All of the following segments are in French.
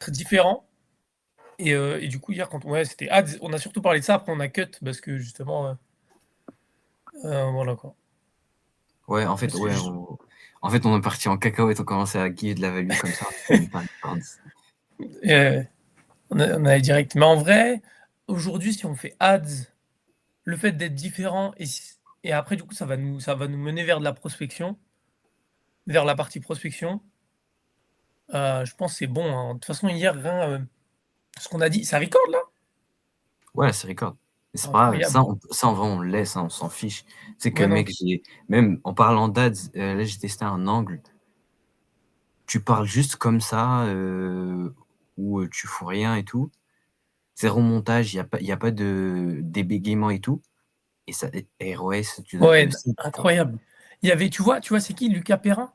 très différent et du coup hier quand ouais c'était ads, on a surtout parlé de ça, après on a cut parce que justement, voilà quoi. Ouais, Mais c'est juste on est parti en cacahuète, on commençait à give de la value comme ça, on même pas heu, on a direct mais en vrai, aujourd'hui si on fait ads, le fait d'être différent et après du coup ça va nous mener vers de la prospection, vers la partie prospection, je pense c'est bon, hein. De toute façon hier rien, ce qu'on a dit ça record là? Ouais, ça record. Mais c'est pas grave, Incroyable. ça en vrai on le laisse, hein, on s'en fiche. C'est que Ouais, non. mec, j'ai même en parlant d'ads, là j'ai testé un angle, tu parles juste comme ça, où, tu fous rien et tout. 0 montage, il y a pas de des bégaiements et tout et ça et ROS Ouais, de site, tu vois? incroyable. Il y avait tu vois c'est qui Lucas Perrin?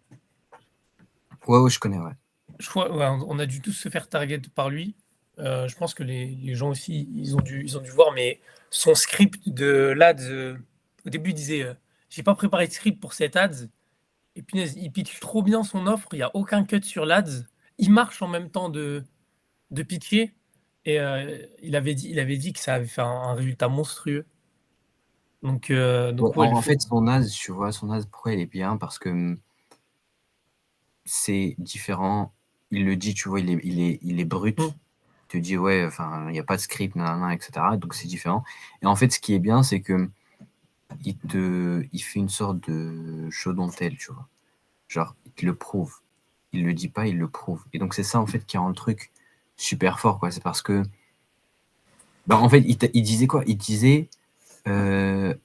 Ouais, ouais, je connais, ouais. Je crois ouais, on a dû tous se faire target par lui. Je pense que les gens aussi, ils ont dû voir, mais son script de l'ads, au début, il disait, «J'ai pas préparé de script pour cette ads» et punaise, il pitch trop bien son offre, il y a aucun cut sur l'ads. Il marche en même temps de pitcher et il avait dit que ça avait fait un résultat monstrueux. Donc Ouais, donc ouais, il en faut fait, son AS, tu vois, son AS, pourquoi il est bien? Parce que, c'est différent. Il le dit, tu vois, il est mmh, brut. Il te dit: «Ouais, enfin, il y a pas de script, nin nin nin» et cetera, donc c'est différent et en fait, ce qui est bien, c'est que il fait une sorte de show don't tell, tu vois? Genre, il te le prouve. Il le dit pas, il le prouve et donc c'est ça, en fait, qui rend le truc super fort, quoi. C'est parce que, bah, en fait, il disait quoi? Il disait, heu,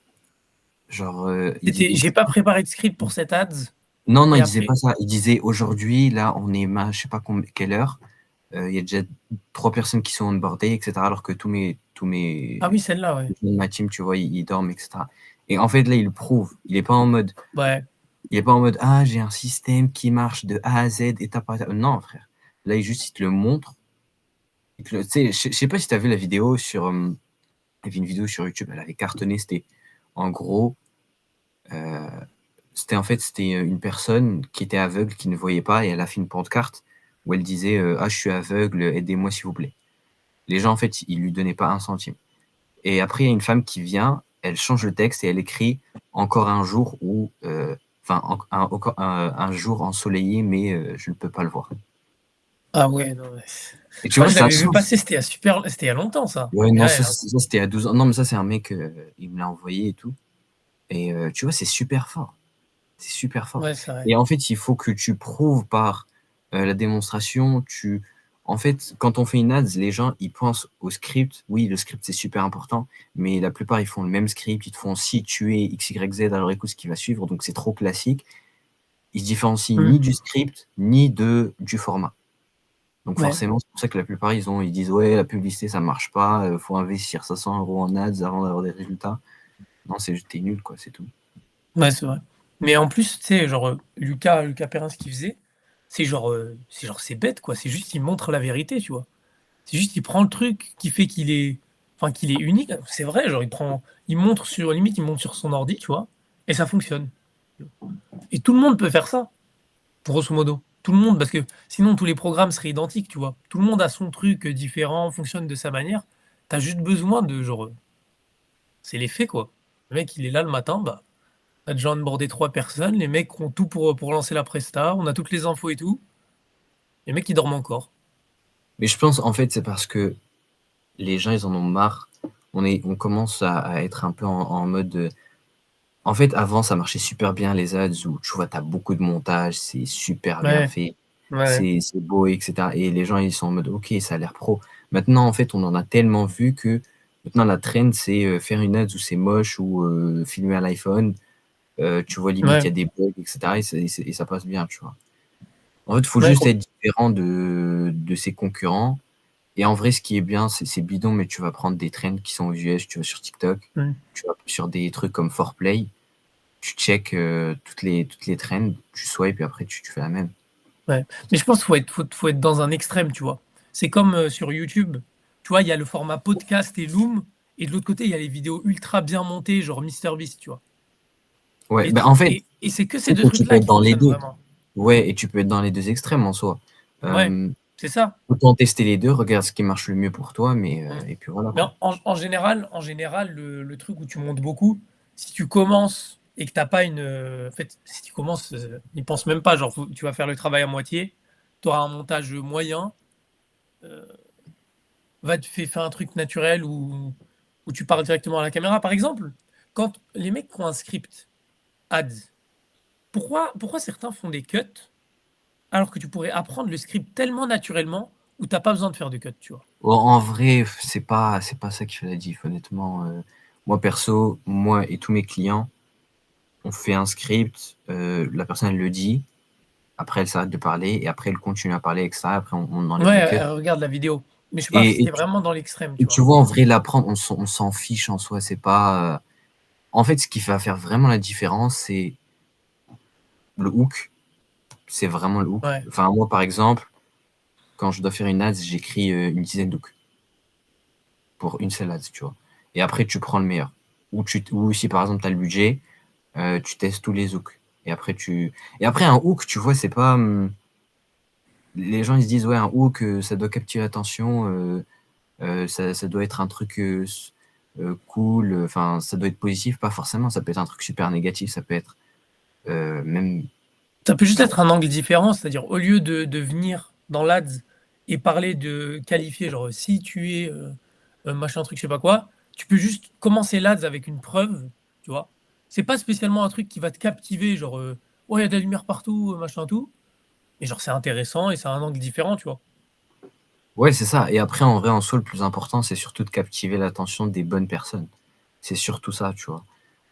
genre, c'était: «J'ai pas préparé de script pour cette ads» non, non, et il disait après pas ça. Il disait: «Aujourd'hui, là, on est je sais pas quelle heure, il y a déjà 3 personnes qui sont onboardées et cetera», alors que ah oui, celle-là, ouais. les gens de ma team, tu vois, ils dorment et cetera et en fait, là, il le prouve. Ouais. Il est pas en mode: «Ah, j'ai un système qui marche de A à Z, étape par étape». Non, frère. Là, il te le montre. Tu sais, je sais pas si tu as vu la vidéo sur, il y avait une vidéo sur YouTube, elle avait cartonné. C'était en gros, heu, c'était une personne qui était aveugle, qui ne voyait pas et elle a fait une pancarte où elle disait, «Ah, je suis aveugle, aidez-moi s'il vous plaît». Les gens, en fait, ils lui donnaient pas un centime et après, il y a une femme qui vient, elle change le texte et elle écrit: «Encore un jour où, enfin, encore un jour ensoleillé, mais je ne peux pas le voir» Ah ouais, non, mais et je tu crois vois, que je ça l'avais vu change. passer, c'était il y a longtemps ça. Ouais, non, Ouais, ça c'était à 12 ans. Non, mais ça, c'est un mec, il me l'a envoyé et tout et tu vois, c'est super fort. C'est super fort ouais, c'est vrai. et en fait, il faut que tu prouves par, la démonstration. En fait, quand on fait une ads, les gens, ils pensent au script. Oui, le script, c'est super important, mais la plupart, ils font le même script. Ils te font: «Si tu es X, Y, Z, alors écoute ce qui va suivre», donc c'est trop classique. Ils se différencient Mmh. ni du script, ni du format. Donc Ouais. forcément, c'est pour ça que la plupart, ils disent: «Ouais, la publicité, ça marche pas, faut investir 500 € en ads avant d'avoir des résultats». Non, c'est juste tu nul, quoi, c'est tout. Ouais, c'est vrai. Mais en plus, tu sais, genre, Lucas Perrin, ce qu'il faisait, c'est genre c'est bête, quoi. C'est juste il montre la vérité, tu vois? C'est juste il prend le truc qui fait qu'il est unique. C'est vrai, genre il montre sur limite, il monte sur son ordi, tu vois? Et ça fonctionne. Et tout le monde peut faire ça, grosso modo. Tout le monde, parce que sinon tous les programmes seraient identiques, tu vois? Tout le monde a son truc, différent, fonctionne de sa manière. Tu as juste besoin de genre, c'est les faits, quoi. Le mec, il est là le matin, bah, tu as déjà onboardé 3 personnes, les mecs ont tout pour lancer la presta, on a toutes les infos et tout. Les mecs, ils dorment encore. Mais je pense, en fait, c'est parce que les gens, ils en ont marre. On commence à être un peu en mode, en fait, avant, ça marchait super bien les ads où tu vois, tu as beaucoup de montage, c'est super bien Ouais, fait, ouais, c'est beau et cetera et les gens, ils sont en mode: «OK, ça a l'air pro». Maintenant, en fait, on en a tellement vu que maintenant la trend, c'est, faire une ads où c'est moche ou, filmer à l'iPhone. Tu vois, limite, il y ouais, a des bugs et cetera et ça passe bien, tu vois? En fait, il faut ouais, juste être différent de ses concurrents et en vrai, ce qui est bien, c'est bidon, mais tu vas prendre des trends qui sont aux US, tu vas sur TikTok, mmh, tu vas sur des trucs comme 4Play, tu check, toutes les trends, tu swipes et après tu fais la même. ouais. Mais je pense qu'il faut être dans un extrême, tu vois? C'est comme, sur YouTube, tu vois, il y a le format podcast et Loom et de l'autre côté, il y a les vidéos ultra bien montées, genre MrBeast, tu vois? Ouais, Et bah, tro en fait, et c'est que ces c'est 2 que tu peux trucs-là être qui dans les fonctionnent 2. vraiment. Ouais et tu peux être dans les 2 extrêmes en soi. Ouais. Hem, C'est ça. Autant tester les 2, regarde ce qui marche le mieux pour toi, mais Mmh. et puis voilà, Mais quoi. en général, le truc où tu montes beaucoup, si tu commences et que tu as pas une, en fait, si tu commences, n'y pense même pas, genre, tu vas faire le travail à moitié, tu auras un montage, moyen, heu, va te fais un truc naturel où tu parles directement à la caméra. Par exemple, quand les mecs qui ont un script ads, pourquoi certains font des cuts alors que tu pourrais apprendre le script tellement naturellement où tu as pas besoin de faire de cuts, tu vois? En vrai, c'est pas ça qui fait la diff, honnêtement, moi perso, moi et tous mes clients, on fait un script, la personne elle le dit, après elle s'arrête de parler et après elle continue à parler et cetera. Après on enlève Ouais, les cuts regarde la vidéo. Mais je sais pas, et c'était vraiment dans l'extrême, tu tu vois? vois, en vrai, l'apprendre, on s'en fiche en soi, c'est pas, en fait, ce qui va faire vraiment la différence, c'est le hook, c'est vraiment le hook. Ouais. Enfin, moi, par exemple, quand je dois faire une ads, j'écris, une dizaine d'hooks pour une seule ads, tu vois? Et après tu prends le meilleur. Ou si par exemple tu as le budget, tu testes tous les hooks et après un hook, tu vois, c'est pas, les gens ils se disent: «Ouais, un hook, ça doit captiver l'attention, ça doit être un truc, cool, enfin, ça doit être positif». Pas forcément, ça peut être un truc super négatif, ça peut être, même Ça peut juste genre être un angle différent, c'est-à-dire au lieu de venir dans l'ads et parler de qualifier, genre, si tu es, machin truc, je sais pas quoi, tu peux juste commencer l'ads avec une preuve, tu vois? C'est pas spécialement un truc qui va te captiver, genre, «Ouais, il y a de la lumière partout, machin tout», mais genre c'est intéressant et c'est un angle différent, tu vois? ouais, c'est ça et après en vrai, en soi, le plus important, c'est surtout de captiver l'attention des bonnes personnes. C'est surtout ça, tu vois?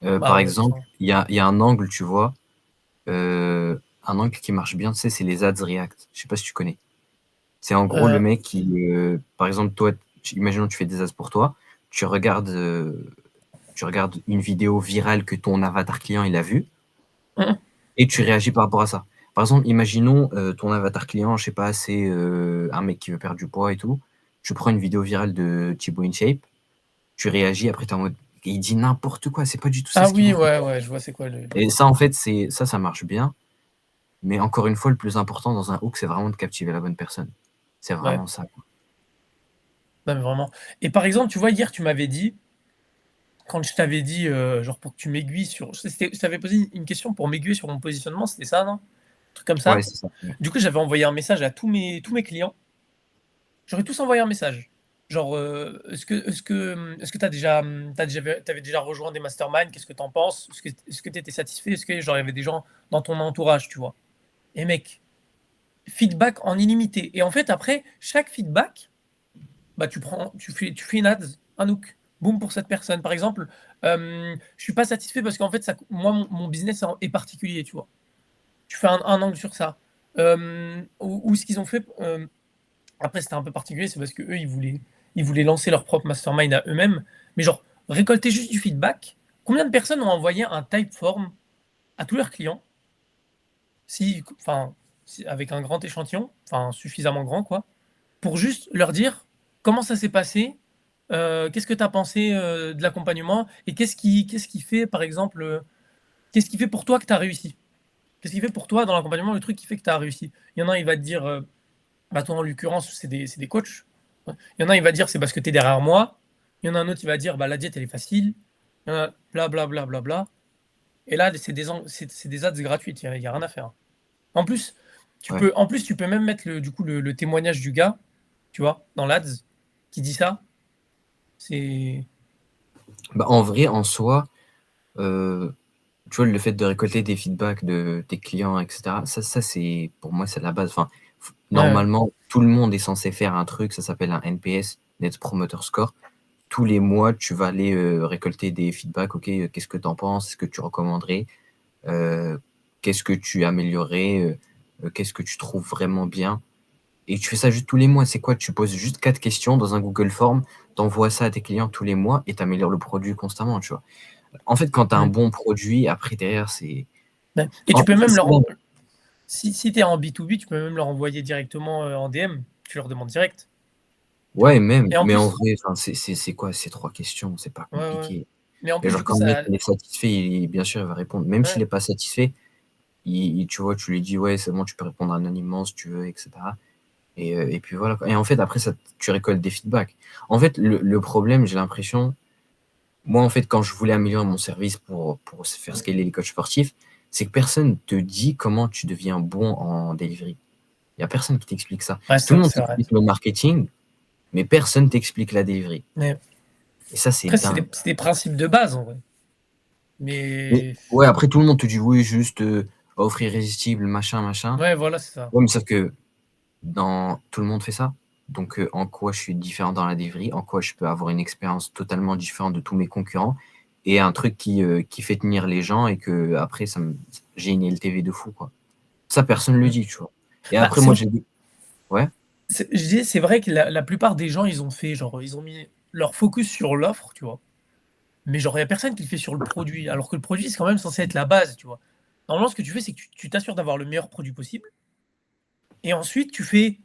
Bah, Par ouais, c'est exemple, ça. il y a un angle, tu vois, un angle qui marche bien, tu sais, c'est les ads react. Je sais pas si tu connais? C'est en gros le Heu, mec qui, par exemple, toi, imaginons tu fais des ads pour toi, tu regardes, heu, tu regardes une vidéo virale que ton avatar client, il a vue mmh mh. et tu réagis par rapport à ça. Par exemple, imaginons, ton avatar client, je sais pas, c'est, un mec qui veut perdre du poids et tout. Tu prends une vidéo virale de Thibaut InShape, tu réagis, après tu es en mode: «Il dit n'importe quoi, c'est pas du tout ça Ah ce qu'il oui, faut faire». ouais, ouais, je vois c'est quoi le Et ça, en fait, ça marche bien, mais encore une fois, le plus important dans un hook, c'est vraiment de captiver la bonne personne. C'est ouais, vraiment ça, quoi. non mais vraiment et par exemple, tu vois, hier, tu m'avais dit, quand je t'avais dit, genre pour que tu m'aiguilles sur je t'avais posé une question pour m'aiguiller sur mon positionnement, c'était ça, non? Un truc comme Ouais, ça. c'est ça, ouais. Du coup, j'avais envoyé un message à tous mes clients. J'aurais tous envoyé un message. Genre, est-ce que tu avais déjà rejoint des masterminds? Qu'est-ce que tu en penses? Est-ce que tu étais satisfait? Est-ce que genre il y avait des gens dans ton entourage, tu vois? Et mec, feedback en illimité et en fait après chaque feedback, bah, tu fais une ads, un hook, boum pour cette personne. Par exemple, je suis pas satisfait parce qu'en fait ça moi mon business est particulier, tu vois? Tu fais un angle sur ça. Ou ce qu'ils ont fait, après c'était un peu particulier, c'est parce qu'eux ils voulaient lancer leur propre mastermind à eux-mêmes, mais genre récolter juste du feedback. Combien de personnes ont envoyé un Typeform à tous leurs clients? Si avec un grand échantillon, enfin suffisamment grand quoi, pour juste leur dire comment ça s'est passé, qu'est-ce que tu as pensé, de l'accompagnement et qu'est-ce qui fait par exemple, qu'est-ce qui fait pour toi que tu as réussi? Qu'est-ce qui fait pour toi dans l'accompagnement le truc qui fait que tu as réussi? Il y en a un, il va te dire, bah, toi en l'occurrence c'est des coachs. Ouais. Il y en a un, il va dire: «C'est parce que tu es derrière moi». Il y en a un autre, il va dire: «Bah, la diète elle est facile». Il y en a bla bla bla bla bla et là c'est des ads gratuites, il y a rien à faire. En plus, Ouais. tu peux même mettre le témoignage du gars, tu vois? Dans l'ads, qui dit ça. C'est Bah, en vrai, en soi, heu, tu vois, le fait de récolter des feedbacks de tes clients et cetera, ça c'est pour moi, c'est la base. Enfin, ouais, ouais. normalement, tout le monde est censé faire un truc, ça s'appelle un NPS, Net Promoter Score. Tous les mois, tu vas aller, récolter des feedbacks. OK, qu'est-ce que tu en penses? Est-ce que tu recommanderais? Heu, qu'est-ce que tu améliorerais? Qu'est-ce que tu trouves vraiment bien? Et tu fais ça juste tous les mois. C'est quoi? Tu poses juste 4 questions dans un Google Form, tu envoies ça à tes clients tous les mois et tu améliores le produit constamment, tu vois? En fait, quand tu as un Mmh. bon produit, après derrière, c'est Ouais et en tu peux même c'est leur si tu es en B2B, tu peux même leur envoyer directement, en DM. Tu leur demandes direct, tu ouais, vois? même, Et en mais en plus vrai, enfin, c'est quoi ces 3 questions? C'est pas ouais, ouais, compliqué. mais en Et plus genre du coup quand le mec ça il est satisfait, bien sûr, il va répondre. Même s'il ouais, est pas satisfait, tu vois, tu lui dis: «Ouais, c'est bon, tu peux répondre anonymement si tu veux» et cetera. Et puis voilà, quoi. Et en fait, après, ça, tu récoltes des feedbacks. En fait, le problème, j'ai l'impression, moi, en fait, quand je voulais améliorer mon service pour faire scaler les coachs sportifs, c'est que personne te dit comment tu deviens bon en delivery. Il n'y a personne qui t'explique ça. Ouais, Tout le monde c'est vrai. t'explique le marketing, mais personne t'explique la delivery. Mais Et ça, c'est après, dingue. c'est des principes de base, en vrai. Mais Mais ouais, après, tout le monde te dit oui, juste offre irrésistible, machin, machin. ouais, voilà, c'est ça. Ouais, mais sauf que tout le monde fait ça. Donc, en quoi je suis différent dans la delivery, en quoi je peux avoir une expérience totalement différente de tous mes concurrents et un truc qui fait tenir les gens et que après j'ai une LTV de fou, quoi. Ça, personne ne le Mm. dit, tu vois. Et Bah, après, moi, j'ai dit, ouais, je disais, c'est vrai que la plupart des gens, ils ont fait, genre, ils ont mis leur focus sur l'offre, tu vois. Mais genre, il y a personne qui le fait sur le produit. Alors que le produit, c'est quand même censé être la base, tu vois. Normalement, ce que tu fais, c'est que tu t'assures d'avoir le meilleur produit possible. Et ensuite, tu fais.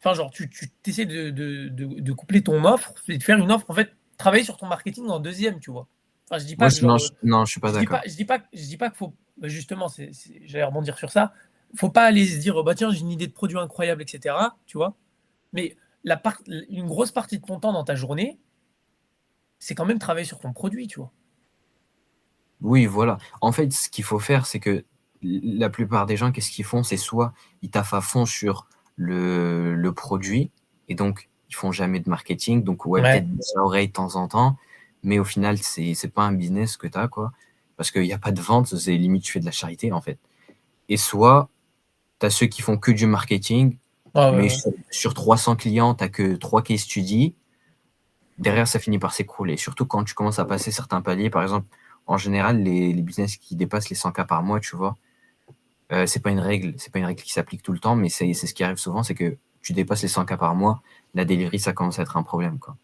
Enfin, genre, tu essaies de coupler ton offre et de faire une offre. En fait, travailler sur ton marketing en deuxième, tu vois. Enfin, je dis moi, pas que genre. non, je suis pas d'accord. Je dis pas qu'il faut. Bah, justement, j'allais rebondir sur ça. Faut pas aller se dire, oh, bah tiens, j'ai une idée de produit incroyable, etc. Tu vois. Mais une grosse partie de ton temps dans ta journée, c'est quand même travailler sur ton produit, tu vois. Oui, voilà. En fait, ce qu'il faut faire, c'est que la plupart des gens, qu'est-ce qu'ils font? C'est soit ils taffent à fond sur le produit et donc ils font jamais de marketing. Donc, ouais, Ouais. peut-être bouche à oreille de temps en temps, mais au final, c'est pas un business que tu as, quoi. Parce qu'il n'y a pas de vente, c'est limite, tu fais de la charité, en fait. Et soit tu as ceux qui font que du marketing, Ah ouais, mais ouais. sur 300 clients, tu que 3 case studies. Derrière, ça finit par s'écrouler. Surtout quand tu commences à passer certains paliers. Par exemple, en général, les business qui dépassent les 100K par mois, tu vois, c'est pas une règle qui s'applique tout le temps, mais c'est ce qui arrive souvent, c'est que tu dépasses les 100K par mois, la delivery, ça commence à être un problème, quoi.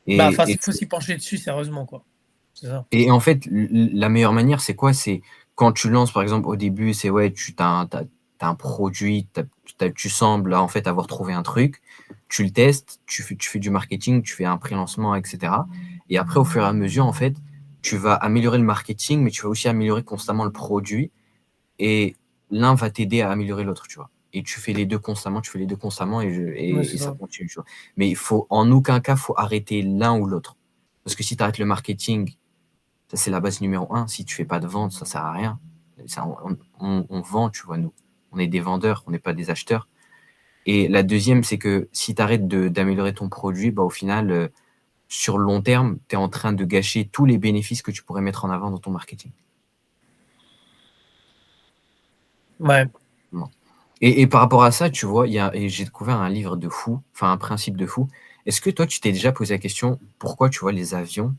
Bah, Et, enfin, et, il faut s'y pencher dessus sérieusement, quoi. C'est ça. et en fait, la meilleure manière, c'est quoi? C'est quand tu lances, par exemple, au début, c'est ouais, t'as un produit, tu sembles en fait avoir trouvé un truc, tu le testes, tu fais du marketing, tu fais un pré-lancement, etc. Et après, au fur et à mesure, en fait, tu vas améliorer le marketing, mais tu vas aussi améliorer constamment le produit. Et l'un va t'aider à améliorer l'autre, tu vois. Et tu fais les deux constamment, Ouais, et c'est ça ça. continue, tu vois. Mais en aucun cas, faut arrêter l'un ou l'autre. Parce que si tu arrêtes le marketing, ça c'est la base numéro un. Si tu fais pas de vente, ça sert à rien. Ça, on vend, tu vois, nous. On est des vendeurs, on n'est pas des acheteurs. Et la deuxième, c'est que si tu arrêtes d'améliorer ton produit, bah, au final, sur le long terme, tu es en train de gâcher tous les bénéfices que tu pourrais mettre en avant dans ton marketing. Ouais. Non. Et par rapport à ça, tu vois, j'ai découvert un livre de fou, enfin un principe de fou. Est-ce que toi, tu t'es déjà posé la question, pourquoi tu vois les avions,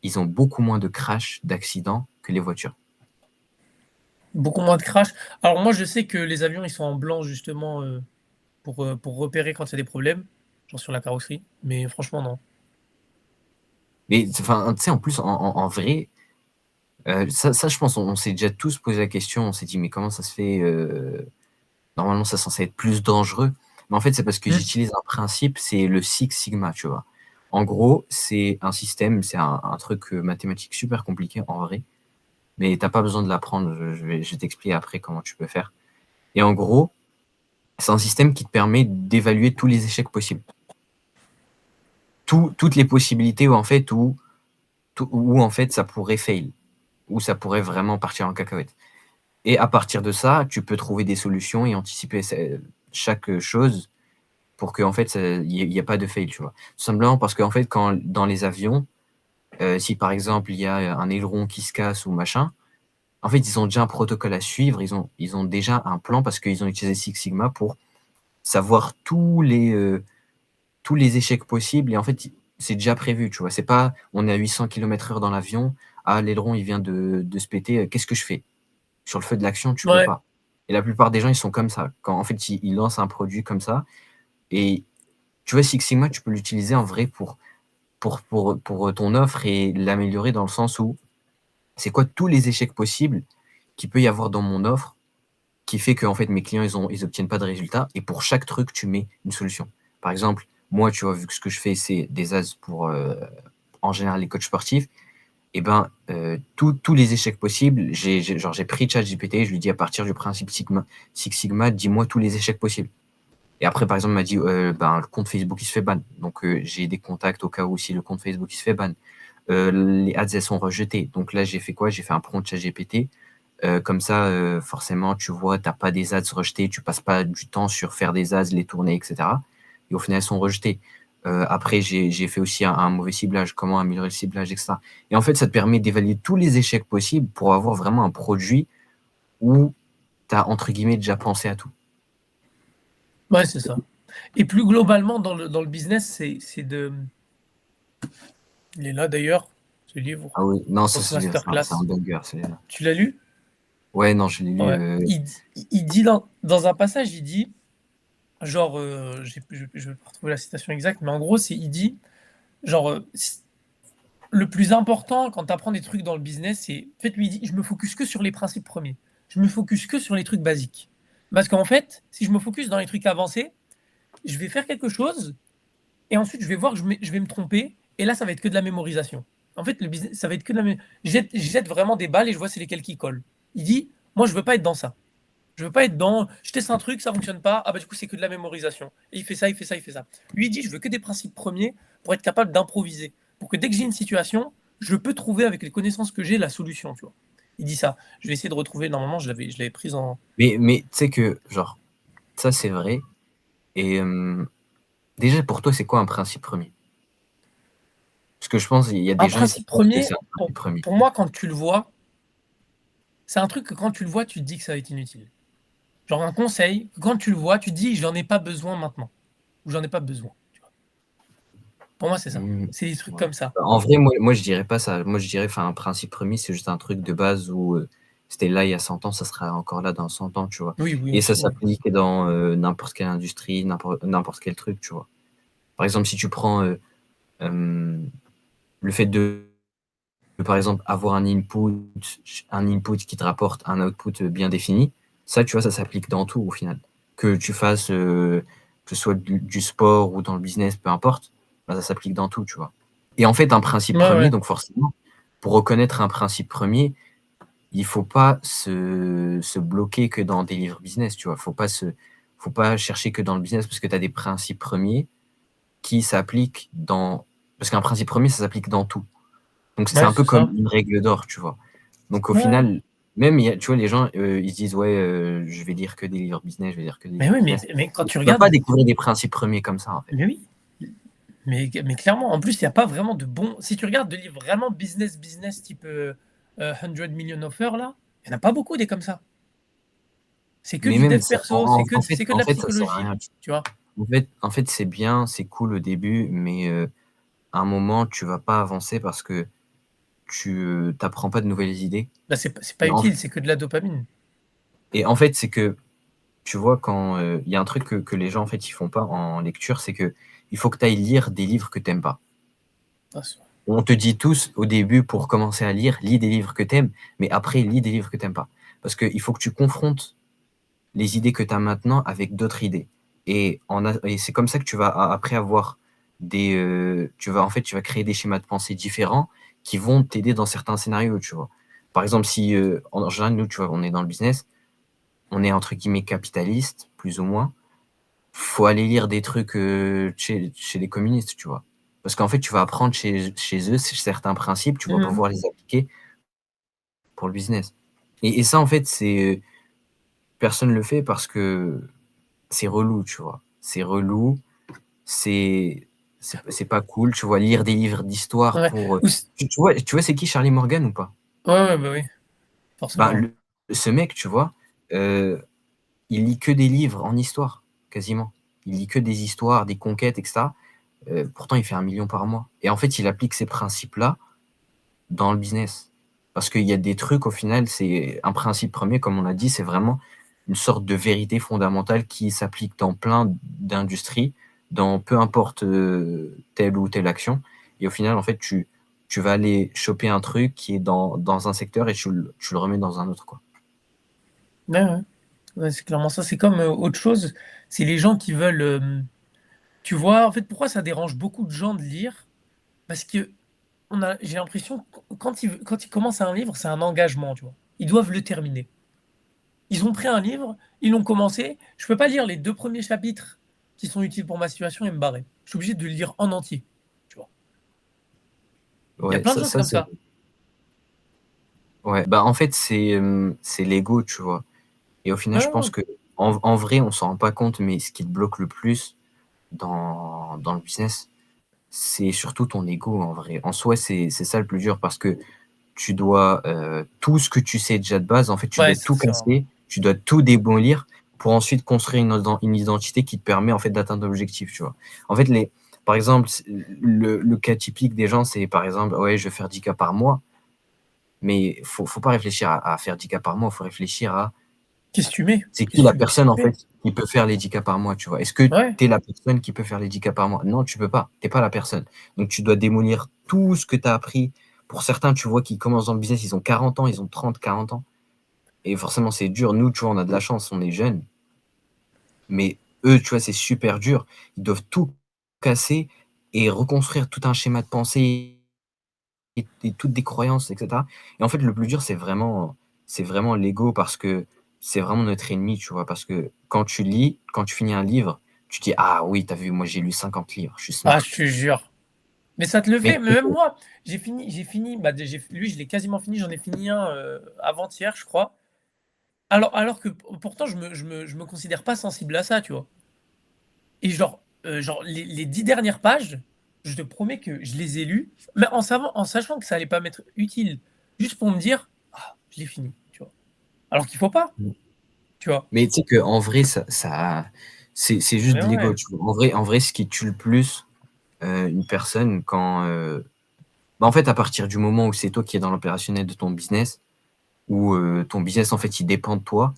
ils ont beaucoup moins de crash, d'accidents que les voitures? Beaucoup moins de crash. Alors moi, je sais que les avions, ils sont en blanc justement, pour repérer quand il y a des problèmes, genre sur la carrosserie, mais franchement, non. Mais enfin, tu sais, en plus, en vrai, ça, je pense, on s'est déjà tous posé la question, on s'est dit, mais comment ça se fait? Normalement, ça censé être plus dangereux. Mais en fait, c'est parce que Mmh. j'utilise un principe, c'est le Six Sigma, tu vois. En gros, c'est un système, c'est un truc mathématique super compliqué en vrai. Mais t'as pas besoin de l'apprendre, je vais t'expliquer après comment tu peux faire. Et en gros, c'est un système qui te permet d'évaluer tous les échecs possibles. Toutes les possibilités où en fait ça pourrait fail, où ça pourrait vraiment partir en cacahuète. Et à partir de ça, tu peux trouver des solutions et anticiper chaque chose pour qu'en fait, il y a pas de fail, tu vois. Tout simplement parce qu'en fait, quand dans les avions, si par exemple, il y a un aileron qui se casse ou machin, en fait, ils ont déjà un protocole à suivre, ils ont déjà un plan parce qu'ils ont utilisé Six Sigma pour savoir tous les échecs possibles et en fait, c'est déjà prévu, tu vois? C'est pas on est à 800 km/h dans l'avion, ah l'aileron il vient de se péter, qu'est-ce que je fais? Sur le feu de l'action, tu peux Ouais. pas. Et la plupart des gens, ils sont comme ça. Quand en fait, ils lancent un produit comme ça et tu vois, Six Sigma, tu peux l'utiliser en vrai pour ton offre et l'améliorer dans le sens où c'est quoi tous les échecs possibles qu'il peut y avoir dans mon offre qui fait que en fait mes clients ils obtiennent pas de résultats et pour chaque truc tu mets une solution. Par exemple, moi tu vois vu que ce que je fais c'est des as pour en général les coachs sportifs et ben tous les échecs possibles, j'ai pris ChatGPT, je lui dis à partir du principe Six Sigma, dis-moi tous les échecs possibles. Et après, par exemple, il m'a dit, ben, le compte Facebook, il se fait ban. Donc, j'ai des contacts au cas où si le compte Facebook, il se fait ban. Les ads, elles sont rejetées. Donc là, j'ai fait quoi? J'ai fait un prompt ChatGPT. Comme ça, forcément, tu vois, t'as pas des ads rejetées, tu passes pas du temps sur faire des ads, les tourner, etc. Et au final, elles sont rejetées. Après, j'ai fait aussi un mauvais ciblage, comment améliorer le ciblage, etc. Et en fait, ça te permet d'évaluer tous les échecs possibles pour avoir vraiment un produit où tu as, entre guillemets, déjà pensé à tout. Ouais, c'est ça. Et plus globalement, dans le business, c'est de. Il est là d'ailleurs, ce livre, Ah oui, non, ça, Grosse c'est un Masterclass. banger, celui-là. Tu l'as lu? Ouais, non, je l'ai lu. Ouais. Il dit dans un passage, il dit, genre, je vais pas retrouver la citation exacte, mais en gros, il dit, genre, le plus important quand tu apprends des trucs dans le business, c'est, en fait, lui, il dit, je me focus que sur les principes premiers. Je me focus que sur les trucs basiques. Parce qu'en fait, si je me focus dans les trucs avancés, je vais faire quelque chose, et ensuite, je vais voir que je vais me tromper, et là, ça va être que de la mémorisation. En fait, le business, ça va être que de la je jette vraiment des balles et je vois c'est lesquelles qui collent. Il dit, moi, je veux pas être dans ça. Je veux pas être dans, je teste un truc, ça fonctionne pas, ah bah du coup, c'est que de la mémorisation. Et il fait ça, il fait ça, il fait ça. Lui, il dit, je veux que des principes premiers pour être capable d'improviser. Pour que dès que j'ai une situation, je peux trouver avec les connaissances que j'ai la solution, tu vois. Il dit ça. Je vais essayer de retrouver, normalement, je l'avais prise en. Mais tu sais que, genre, ça, c'est vrai. Et déjà, pour toi, c'est quoi un principe premier? Parce que je pense qu'il y a Un des gens, ils savent principe pas ce que premier, c'est un principe premier. pour moi, quand tu le vois, c'est un truc que quand tu le vois, tu te dis que ça va être inutile. Genre un conseil, quand tu le vois, tu te dis, j'en ai pas besoin maintenant. Ou j'en ai pas besoin. Tu vois. Pour moi, c'est ça. Mmh, C'est des trucs ouais. comme ça. En vrai, moi, je dirais pas ça. Moi, je dirais, enfin, un principe premier, c'est juste un truc de base où c'était là il y a 100 ans, ça sera encore là dans 100 ans, tu vois. Oui, oui, Et ça aussi. s'applique dans n'importe quelle industrie, n'importe quel truc, tu vois. Par exemple, si tu prends le fait par exemple, avoir un input qui te rapporte un output bien défini, ça, tu vois, ça s'applique dans tout au final. Que tu fasses, que ce soit du sport ou dans le business, peu importe, bah, ça s'applique dans tout, tu vois. Et en fait, un principe Ouais, premier, ouais. donc forcément, pour reconnaître un principe premier, il faut pas se bloquer que dans des livres business, tu vois. Faut pas chercher que dans le business parce que tu as des principes premiers qui s'appliquent dans, parce qu'un principe premier, ça s'applique dans tout. Donc c'est Ouais, un peu c'est comme ça. une règle d'or, tu vois. Donc au Ouais. final, même, tu vois, les gens, ils se disent, ouais, je vais lire que des livres business, je vais lire que des Mais livres oui, business. mais quand Tu tu vas pas regardes, découvrir des principes premiers comme ça, en fait. mais oui, mais clairement, en plus, il n'y a pas vraiment de bons. Si tu regardes des livres vraiment business type 100 Million Offers, là, il n'y en a pas beaucoup des comme ça. C'est que Mais du même, dev perso, c'est que de en la fait, ça sert à psychologie, rien. tu vois. En fait, c'est bien, c'est cool au début, mais à un moment, tu vas pas avancer parce que tu t'apprends pas de nouvelles idées. Là, c'est pas Et en, utile, c'est que de la dopamine. et en fait, c'est que, tu vois, quand il y a un truc que les gens, en fait, ils font pas en lecture, c'est que il faut que tu ailles lire des livres que t'aimes pas. Ah, On te dit tous au début pour commencer à lire, lis des livres que t'aimes, mais après lis des livres que t'aimes pas. Parce qu'il faut que tu confrontes les idées que tu as maintenant avec d'autres idées. Et c'est comme ça que tu vas après avoir tu vas créer des schémas de pensée différents qui vont t'aider dans certains scénarios, tu vois. Par exemple, si en général, nous, tu vois, on est dans le business, on est entre guillemets capitaliste, plus ou moins, faut aller lire des trucs chez les communistes, tu vois. Parce qu'en fait, tu vas apprendre chez eux certains principes, tu vas Mhm. pouvoir les appliquer pour le business. Et ça, en fait, personne le fait parce que c'est relou, tu vois. C'est relou, c'est c'est pas cool, tu vois. Lire des livres d'histoire Ouais. pour. Tu vois, c'est qui Charlie Morgan ou pas? Ouais, ouais, bah oui, Ben, forcément. ce mec, tu vois, euh, il lit que des livres en histoire, quasiment. Il lit que des histoires, des conquêtes, etc. Pourtant, il fait 1 million par mois. Et en fait, il applique ces principes-là dans le business. Parce qu'il y a des trucs, au final, c'est un principe premier, comme on a dit, c'est vraiment une sorte de vérité fondamentale qui s'applique dans plein d'industries, dans peu importe telle ou telle action. Et au final, en fait, tu vas aller choper un truc qui est dans un secteur et tu le remets dans un autre, quoi. Ouais, ouais. Ouais, c'est clairement ça. C'est comme autre chose, c'est les gens qui veulent. Tu vois, en fait, pourquoi ça dérange beaucoup de gens de lire? Parce que j'ai l'impression que quand ils commencent un livre, c'est un engagement, tu vois. Ils doivent le terminer. Ils ont pris un livre, ils l'ont commencé. Je peux pas lire les 2 premiers chapitres qui sont utiles pour ma situation et me barrer. Je suis obligé de le lire en entier, tu vois. Il y a Ouais, plein de ça, gens ça comme c'est. ça. Ouais, bah en fait, c'est l'ego, tu vois. Et au final, Ouais, je ouais. pense que en vrai, on s'en rend pas compte, mais ce qui te bloque le plus dans le business, c'est surtout ton ego, en vrai. En soi, c'est ça le plus dur parce que tu dois, tout ce que tu sais déjà de base, en fait, tu Ouais, dois ça, tout c'est vrai. casser, tu dois tout démolir pour ensuite construire une identité qui te permet, en fait, d'atteindre l'objectif, tu vois? En fait, par exemple, le cas typique des gens, c'est, par exemple: «Ouais, je vais faire 10 cas par mois», mais faut pas réfléchir à faire 10 cas par mois, faut réfléchir à Qu'est-ce que tu mets? c'est qui Qu'est-ce la que tu qu'est-ce que personne, en tu fais? fait, qui peut faire les 10 cas par mois, tu vois? Est-ce que Ouais. tu es la personne qui peut faire les 10 cas par mois? Non, tu peux pas. Tu es pas la personne. Donc tu dois démolir tout ce que tu as appris. Pour certains, tu vois, qui commencent dans le business, ils ont 40 ans, ils ont 30, 40 ans et forcément, c'est dur. Nous, tu vois, on a de la chance, on est jeunes, mais eux, tu vois, c'est super dur. Ils doivent tout casser et reconstruire tout un schéma de pensée et toutes des croyances et cetera et en fait, le plus dur, c'est vraiment l'ego parce que c'est vraiment notre ennemi, tu vois? Parce que quand tu finis un livre, tu dis: «Ah oui, tu as vu, moi, j'ai lu 50 livres, je suis Ah, smart». je te jure. Mais ça te le fait, Mais mais même moi, bah, lui, je l'ai quasiment fini, j'en ai fini un, avant-hier, je crois. Alors que pourtant je me considère pas sensible à ça, tu vois? Et genre les 10 dernières pages, je te promets que je les ai lues, mais en sachant que ça allait pas m'être utile, juste pour me dire: «Ah, je l'ai fini», tu vois? Alors qu'il faut pas, mmh, tu vois? mais tu sais qu'en vrai, ça c'est juste Mais de l'ego, ouais, tu vois? En vrai, ce qui tue le plus, une personne quand, bah, en fait, à partir du moment où c'est toi qui es dans l'opérationnel de ton business, où, ton business, en fait, il dépend de toi.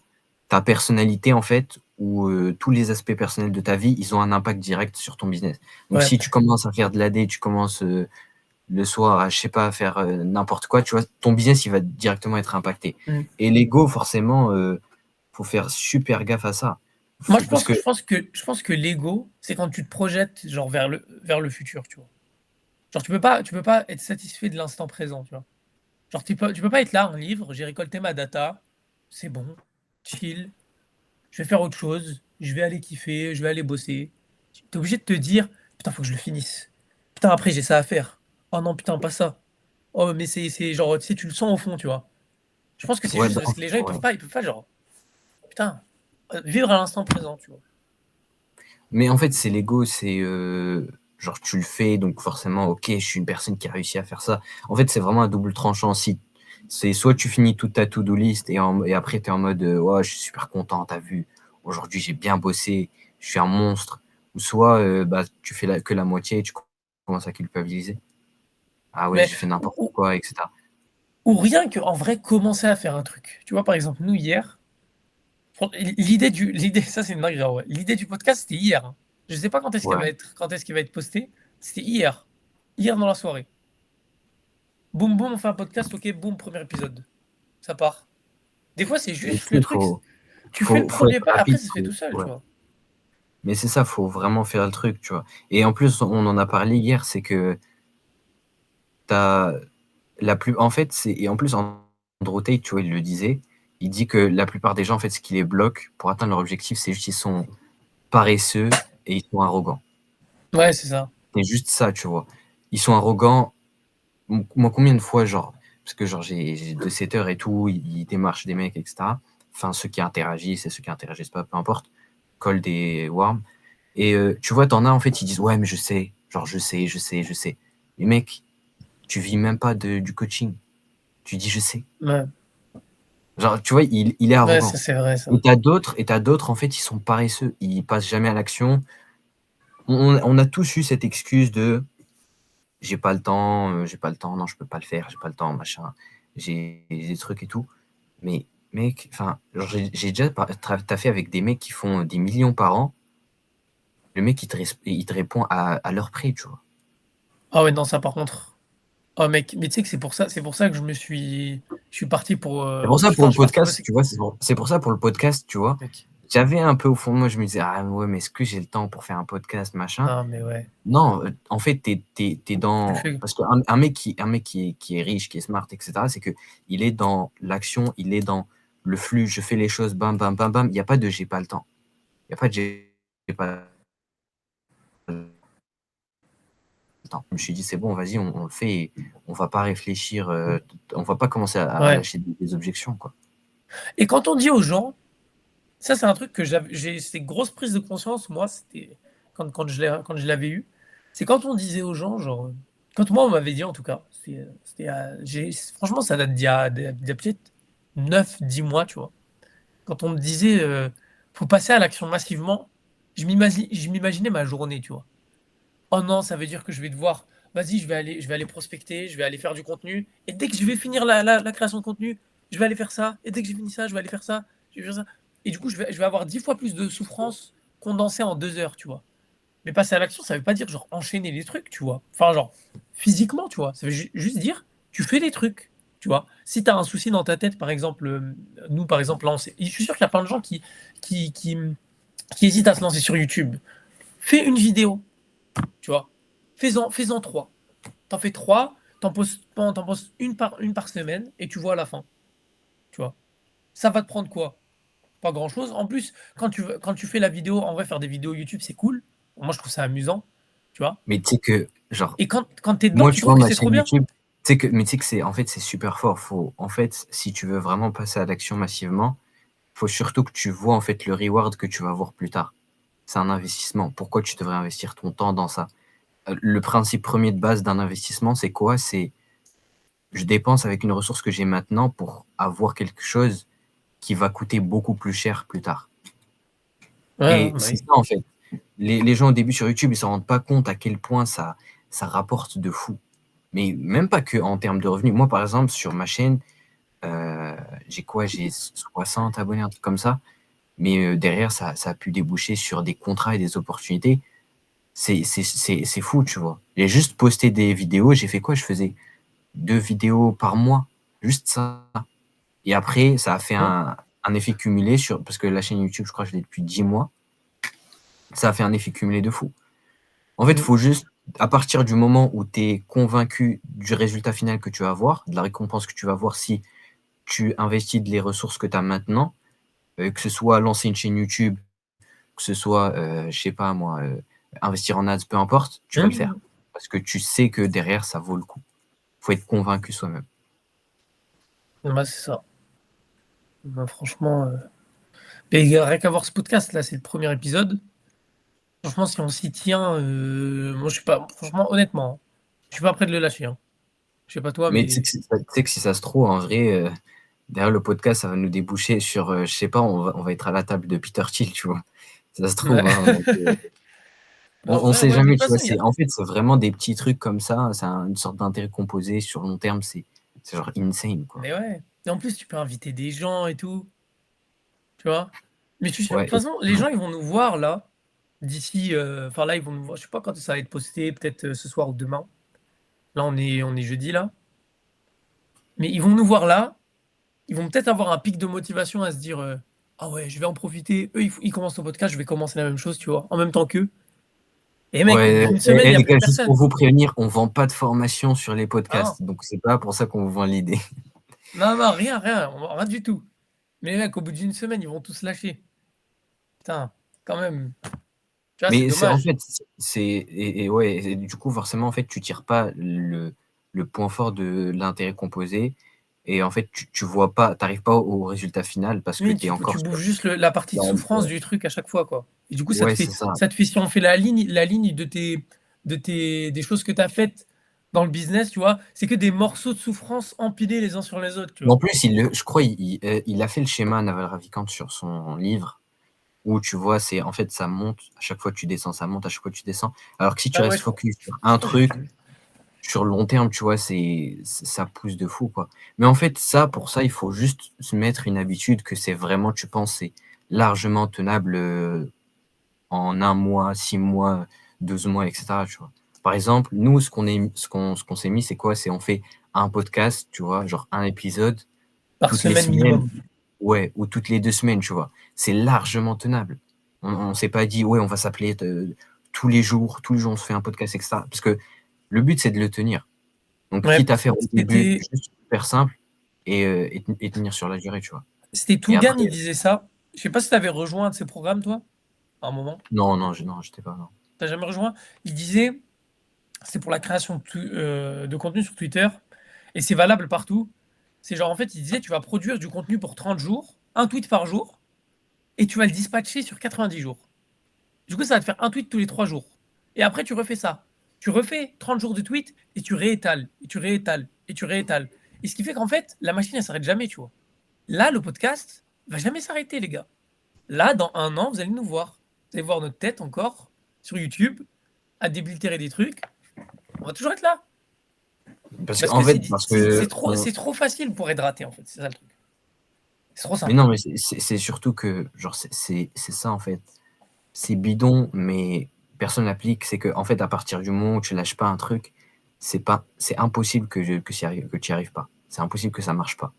Ta personnalité, en fait, ou, tous les aspects personnels de ta vie, ils ont un impact direct sur ton business. Donc ouais. si tu commences à faire de l'AD, tu commences, le soir à, je sais pas, à faire, n'importe quoi, tu vois? Ton business, il va directement être impacté Mmh. et l'ego, forcément, faut faire super gaffe à ça. Moi, Faut parce que je pense que l'ego, c'est quand tu te projettes genre vers le futur, tu vois? Genre tu peux pas être satisfait de l'instant présent, tu vois? Genre tu peux pas être là, un livre, j'ai récolté ma data, c'est bon, chill, je vais faire autre chose, je vais aller kiffer, je vais aller bosser. Tu es obligé de te dire: «Putain, faut que je le finisse. Putain, après j'ai ça à faire. Oh non, putain, pas ça. Oh mais c'est genre, tu sais, tu le sens au fond, tu vois?» Je pense que c'est ouais, juste bah, parce que les gens ouais. ils peuvent pas genre, putain, vivre à l'instant présent, tu vois? Mais en fait, c'est l'ego, c'est, genre tu le fais donc forcément, OK, je suis une personne qui a réussi à faire ça. En fait, c'est vraiment un double tranchant. Si c'est soit tu finis toute ta to do list et après tu es en mode, «Ouais, je suis super content, tu as vu? Aujourd'hui, j'ai bien bossé, je suis un monstre» ou soit, bah, tu fais que la moitié et tu commences à culpabiliser. «Ah ouais, Mais j'ai fait n'importe ou quoi» et cetera. ou rien qu'en vrai commencer à faire un truc. Tu vois, par exemple, nous hier, l'idée ça c'est une dinguerie en vrai. L'idée du podcast, c'était hier, hein. Je sais pas Ouais. quand est-ce qu'il va être posté. C'était hier. Hier dans la soirée. Boum boum, on fait un podcast, OK, boum, premier épisode. Ça part. Des fois, c'est Mais tu juste le sais, truc, faut tu fais le faut faut premier être pas, après rapide, ça se fait faut tout seul, ouais. tu vois? Mais c'est ça, faut vraiment faire le truc, tu vois? Et en plus, on en a parlé hier, c'est que tu en fait, c'est et en plus, Andrew Tate, tu vois, il le disait. Il dit que la plupart des gens, en fait, ce qui les bloque pour atteindre leur objectif, c'est juste qu'ils sont paresseux et ils sont arrogants. Ouais, c'est ça. C'est juste ça, tu vois? Ils sont arrogants. Moi, combien de fois, genre parce que genre j'ai 2 setters et tout, ils démarchent des mecs et cetera. Enfin, ceux qui interagissent et ceux qui interagissent pas, peu importe. Cold et warm et tu vois, tu en as, en fait, ils disent: «Ouais, mais je sais, genre je sais, je sais, je sais». Mais mec, tu vis même pas du coaching. Tu dis: «Je sais». Ouais. Genre, tu vois, il est Ouais, ça arrogant. c'est vrai ça. Et t'as d'autres, en fait, ils sont paresseux. Ils passent jamais à l'action. On a tous eu cette excuse de: j'ai pas le temps, non, je peux pas le faire, j'ai pas le temps, machin. J'ai des trucs et tout». Mais mec, enfin, genre, j'ai déjà taffé avec des mecs qui font des millions par an. Le mec, il te répond à l'heure près, tu vois? Ah ouais, non, ça par contre, oh mec, mais tu sais que c'est pour ça que je suis parti pour, C'est pour ça pour enfin le je suis parti podcast, bosser tu vois? C'est pour ça pour le podcast, tu vois? mec. J'avais un peu au fond de moi, je me disais: «Ah ouais, mais est-ce que j'ai le temps pour faire un podcast, machin?» Non, mais ouais, Non, en fait, tu tu le dans fais. parce qu'un mec qui est riche, qui est smart et cetera, c'est qu'il est dans l'action, il est dans le flux, je fais les choses bam, bam, bam, bam. Il y a pas de: «J'ai pas le temps». Il y a pas de: «J'ai pas» Attends, je me suis dit, c'est bon, vas-y, on le fait. Et on va pas réfléchir, on va pas commencer à Ouais. lâcher des objections, quoi. Et quand on dit aux gens, ça c'est un truc que j'ai, c'est une grosse prise de conscience, moi, c'était quand je l'avais eu. C'est quand on disait aux gens, genre, quand moi on m'avait dit en tout cas, franchement ça date d'il y a peut-être 9, 10 mois, tu vois. Quand on me disait, faut passer à l'action massivement, je m'imaginais ma journée, tu vois. Oh non, ça veut dire que je vais devoir, vas-y, je vais aller prospecter, je vais aller faire du contenu. Et dès que je vais finir la création de contenu, je vais aller faire ça. Et dès que j'ai fini ça, je vais aller faire ça. Je vais faire ça. Et du coup, je vais avoir 10 fois plus de souffrance condensée en 2 heures, tu vois. Mais passer à l'action, ça veut pas dire genre enchaîner les trucs, tu vois. Enfin, genre, physiquement, tu vois. Ça veut juste dire, tu fais les trucs, tu vois. Si tu as un souci dans ta tête, par exemple, nous, par exemple, là, je suis sûr qu'il y a plein de gens qui, qui, qui hésitent à se lancer sur YouTube. Fais une vidéo, tu vois. Fais-en 3. T'en fais 3, t'en postes une par semaine et tu vois à la fin. Tu vois. Ça va te prendre quoi? Pas grand-chose. En plus, quand tu fais la vidéo, en vrai, faire des vidéos YouTube, c'est cool. Moi, je trouve ça amusant. Tu vois. Mais tu sais que, genre, Et quand t'es dedans, moi, tu tu trouves vois, que ma c'est trop chaîne bien? YouTube, mais tu sais que en fait, c'est super fort. En fait, si tu veux vraiment passer à l'action massivement, faut surtout que tu vois, en fait, le reward que tu vas avoir plus tard. C'est un investissement. Pourquoi tu devrais investir ton temps dans ça? Le principe premier de base d'un investissement, c'est quoi? C'est je dépense avec une ressource que j'ai maintenant pour avoir quelque chose qui va coûter beaucoup plus cher plus tard. Ouais, Et bah c'est oui. ça, en fait. Les gens au début sur YouTube, ils s'en rendent pas compte à quel point ça rapporte de fou. Mais même pas que en termes de revenus. Moi, par exemple, sur ma chaîne, euh, j'ai quoi? J'ai 60 abonnés, un truc comme ça. Mais derrière, ça a pu déboucher sur des contrats et des opportunités. C'est fou, tu vois. J'ai juste posté des vidéos. J'ai fait quoi? Je faisais 2 vidéos par mois. Juste ça. Et après, ça a fait Hum, un effet cumulé parce que la chaîne YouTube, je crois que je l'ai depuis 10 mois. Ça a fait un effet cumulé de fou. En fait, il hum, faut juste, à partir du moment où tu es convaincu du résultat final que tu vas avoir, de la récompense que tu vas avoir si tu investis les ressources que tu as maintenant, que ce soit lancer une chaîne YouTube, que ce soit, je sais pas moi, investir en ads, peu importe, tu vas le faire. hum. Parce que tu sais que derrière, ça vaut le coup. Il faut être convaincu soi-même. Bah, c'est ça. Bah, franchement, et rien qu'à voir ce podcast, là, c'est le premier épisode. Franchement, si on s'y tient, moi, je suis pas, franchement, honnêtement, hein, je suis pas prêt de le lâcher, hein. Je sais pas toi, Mais tu sais mais que, tu sais que si ça se trouve, en vrai, derrière le podcast, ça va nous déboucher sur, je sais pas, on va être à la table de Peter Thiel, tu vois. Ça se trouve, ouais. hein, donc, En on vrai, sait ouais, mais de jamais, toute tu vois. façon, il y a. En fait, c'est vraiment des petits trucs comme ça. C'est une sorte d'intérêt composé sur long terme. C'est genre insane, quoi. Mais ouais. Et en plus, tu peux inviter des gens et tout, tu vois. Mais je suis sûr, de Ouais. toute façon, les gens, ils vont nous voir là, d'ici. Enfin, là, ils vont nous voir. Je sais pas quand ça va être posté, peut-être ce soir ou demain. Là, on est jeudi, là. Mais ils vont nous voir là. Ils vont peut-être avoir un pic de motivation à se dire ah ouais, je vais en profiter. Eux, ils commencent le podcast, je vais commencer la même chose, tu vois, en même temps qu'eux. Et mec, au bout Ouais, d'une semaine, il n'y a les plus gars, juste pour personne. vous prévenir, on vend pas de formation sur les Ah non, podcasts. Donc, c'est pas pour ça qu'on vous vend l'idée. non, non, rien, rien, rien du tout. Mais les mecs, au bout d'une semaine, ils vont tous lâcher. Putain, quand même. Tu vois, c'est Mais en dommage. fait, et ouais, et du coup, forcément, en fait, tu tires pas le point fort de l'intérêt composé. Et en fait, tu vois pas, t'arrives pas au résultat final parce que Oui, tu es tu encore bouffes sur. juste la partie de souffrance Ouais, du truc à chaque fois, quoi. Et du coup, ça te ouais, fait, c'est ça. ça te fait, si on fait la ligne des choses que tu as faites dans le business, tu vois, c'est que des morceaux de souffrance empilés les uns sur les autres, tu En vois. plus, je crois, il a fait le schéma Naval Ravikant sur son livre, où tu vois, c'est en fait, ça monte, à chaque fois que tu descends, ça monte, à chaque fois que tu descends. Alors que si tu Ah ouais, restes focus sur je un crois que j'ai truc, vu. sur le long terme, tu vois, ça pousse de fou, quoi. Mais en fait, pour ça, il faut juste se mettre une habitude que c'est vraiment, tu penses, c'est largement tenable en 1 mois, 6 mois, 12 mois, etc., tu vois. Par exemple, nous, ce qu'on s'est mis, c'est quoi? C'est on fait un podcast, tu vois, genre un épisode Par toutes les semaine semaines. minimum. Ouais, ou toutes les 2 semaines, tu vois. C'est largement tenable. On s'est pas dit, ouais, on va s'appeler tous les jours on se fait un podcast, etc. Parce que le but, c'est de le tenir. Donc, Ouais, quitte à faire au début c'était juste super simple et tenir sur la durée, tu vois. c'était Et Tougan, après, il disait ça. Je sais pas si tu avais rejoint un de ses programmes, toi, à un moment. non, non, j'étais pas, non. T'as jamais rejoint? Il disait, c'est pour la création de contenu sur Twitter, et c'est valable partout. C'est genre, en fait, il disait, tu vas produire du contenu pour 30 jours, un tweet par jour, et tu vas le dispatcher sur 90 jours. Du coup, ça va te faire un tweet tous les 3 jours. Et après, tu refais ça. Tu refais 30 jours de tweet, et tu réétales, et tu réétales, et tu réétales. Et ce qui fait qu'en fait, la machine, elle s'arrête jamais, tu vois. Là, le podcast va jamais s'arrêter, les gars. Là, dans 1 an, vous allez nous voir. Vous allez voir notre tête encore sur YouTube, à déblitérer des trucs. On va toujours être là. Parce Parce qu'en que fait, parce que c'est trop facile pour être raté, en fait. C'est ça le truc. C'est trop mais simple. non, mais c'est surtout que, genre, c'est ça, en fait. C'est bidon, mais personne l'applique. C'est que, en fait, à partir du moment où tu lâches pas un truc, c'est impossible que tu y arrives pas. C'est impossible que ça marche pas.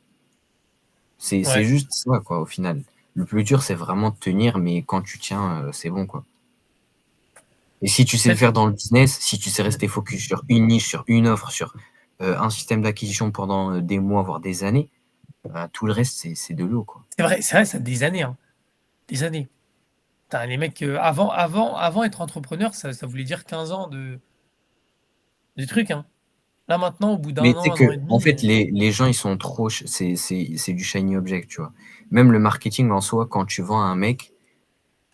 C'est Ouais. juste ça, quoi, au final. Le plus dur, c'est vraiment de tenir, mais quand tu tiens, c'est bon, quoi. Et si tu sais le faire dans le business, si tu sais rester focus sur une niche, sur une offre, sur un système d'acquisition pendant des mois, voire des années, bah, tout le reste, c'est de l'eau, quoi. C'est vrai, ça a des années, hein. Des années. Putain, les mecs, avant être entrepreneur, ça voulait dire 15 ans de trucs, hein. Là, maintenant, au bout Mais d'un tu sais an, 1 an et que, en demi, fait, les gens, ils sont trop, c'est du shiny object, tu vois. Même le marketing en soi, quand tu vends à un mec,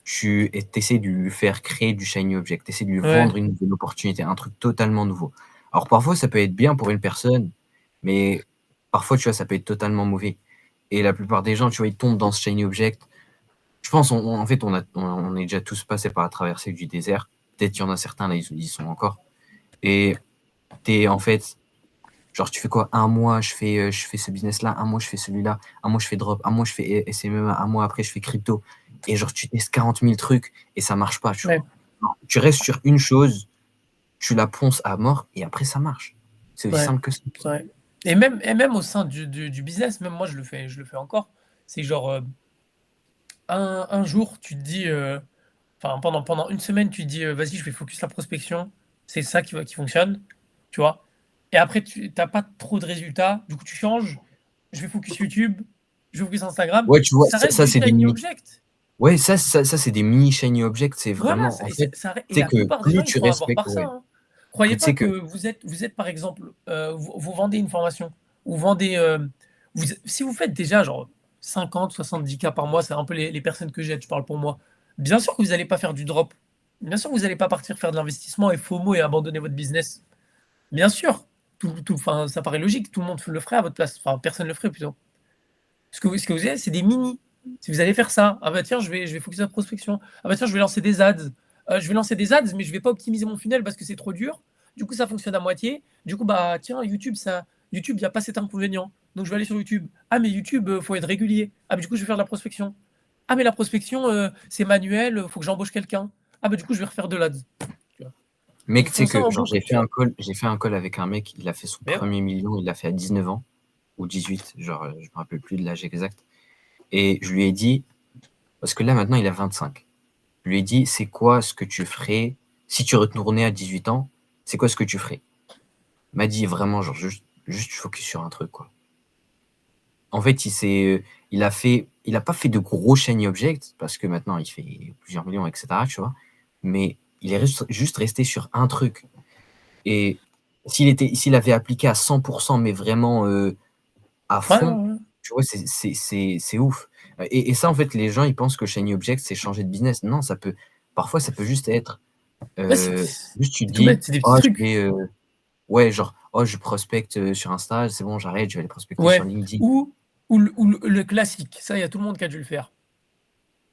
tu essaies de lui faire créer du shiny object, tu essaies de lui ouais, vendre une nouvelle opportunité, un truc totalement nouveau. Alors parfois, ça peut être bien pour une personne, mais parfois, tu vois, ça peut être totalement mauvais. Et la plupart des gens, tu vois, ils tombent dans ce shiny object. Je pense, en fait, on est déjà tous passés par la traversée du désert. Peut-être qu'il y en a certains, là, ils y sont encore. Et t'es, en fait, genre, tu fais quoi? Un mois, je fais ce business-là, un mois, je fais celui-là, un mois, je fais drop, un mois, je fais SMMA, un mois après, je fais crypto. Et genre, tu testes 40 000 trucs et ça marche pas, tu ouais, vois. Tu restes sur une chose, tu la ponces à mort et après, ça marche. C'est aussi ouais, simple que ça. ouais. Et même au sein du business, même moi, je le fais encore. C'est genre, un jour, tu te dis, enfin, pendant une semaine, tu te dis, vas-y, je vais focus la prospection. C'est ça qui fonctionne, tu vois. Et après, tu n'as pas trop de résultats. Du coup, tu changes. Je vais focus YouTube. Je vais focus Instagram. Ouais, tu vois, Ça reste ça du c'est des shiny mini. object. Ouais, ça c'est des mini shiny objects. C'est Voilà, vraiment, en fait, et tu sais la que plupart des gens, plus ils tu se font avoir respectes, par ça, ouais. hein. Croyez Tu pas sais que, que vous êtes par exemple, vous vendez une formation, ou vendez, si vous faites déjà genre 50, 70 cas par mois, c'est un peu les personnes que j'aide, je parle pour moi. Bien sûr que vous n'allez pas faire du drop. Bien sûr que vous n'allez pas partir faire de l'investissement et FOMO et abandonner votre business. Bien sûr. Enfin, ça paraît logique, tout le monde le ferait à votre place. Enfin, personne ne le ferait plutôt. Ce que vous avez, c'est des mini. Si vous allez faire ça, ah bah tiens, je vais focus sur la prospection. Ah bah tiens, je vais lancer des ads. Je vais lancer des ads, mais je vais pas optimiser mon funnel parce que c'est trop dur. Du coup, ça fonctionne à moitié. Du coup, bah tiens, YouTube, il n'y a pas cet inconvénient. Donc je vais aller sur YouTube. Ah, mais YouTube, faut être régulier. Ah, mais du coup, je vais faire de la prospection. Ah, mais la prospection, c'est manuel, faut que j'embauche quelqu'un. Ah, bah du coup, je vais refaire de l'ads. Tu vois. mec, Ils tu sais font ça que, en genre, boucle, tu vois. j'ai fait un call avec un mec, il a fait son Mais ouais. premier million, il l'a fait à 19 ans, ou 18, genre, je me rappelle plus de l'âge exact. Et je lui ai dit, parce que là, maintenant, il a 25. Je lui ai dit, c'est quoi ce que tu ferais si tu retournais à 18 ans? C'est quoi ce que tu ferais? Il m'a dit vraiment, genre, juste focus sur un truc, quoi. En fait, il a pas fait de gros shiny objects parce que maintenant il fait plusieurs millions, etc., tu vois. Mais il est juste resté sur un truc. Et s'il avait appliqué à 100%, mais vraiment à Ouais, ouais, fond, ouais. tu vois, c'est ouf. Et ça, en fait, les gens, ils pensent que shiny object, c'est changer de business. Non, parfois, ça peut juste être, Ouais, euh, juste tu te c'est tout dis, bête, c'est des petits oh, je trucs. vais, ouais, genre, oh, je prospecte sur Insta, c'est bon, j'arrête, je vais aller prospecter sur Ouais. LinkedIn. Ou le classique, ça, il y a tout le monde qui a dû le faire.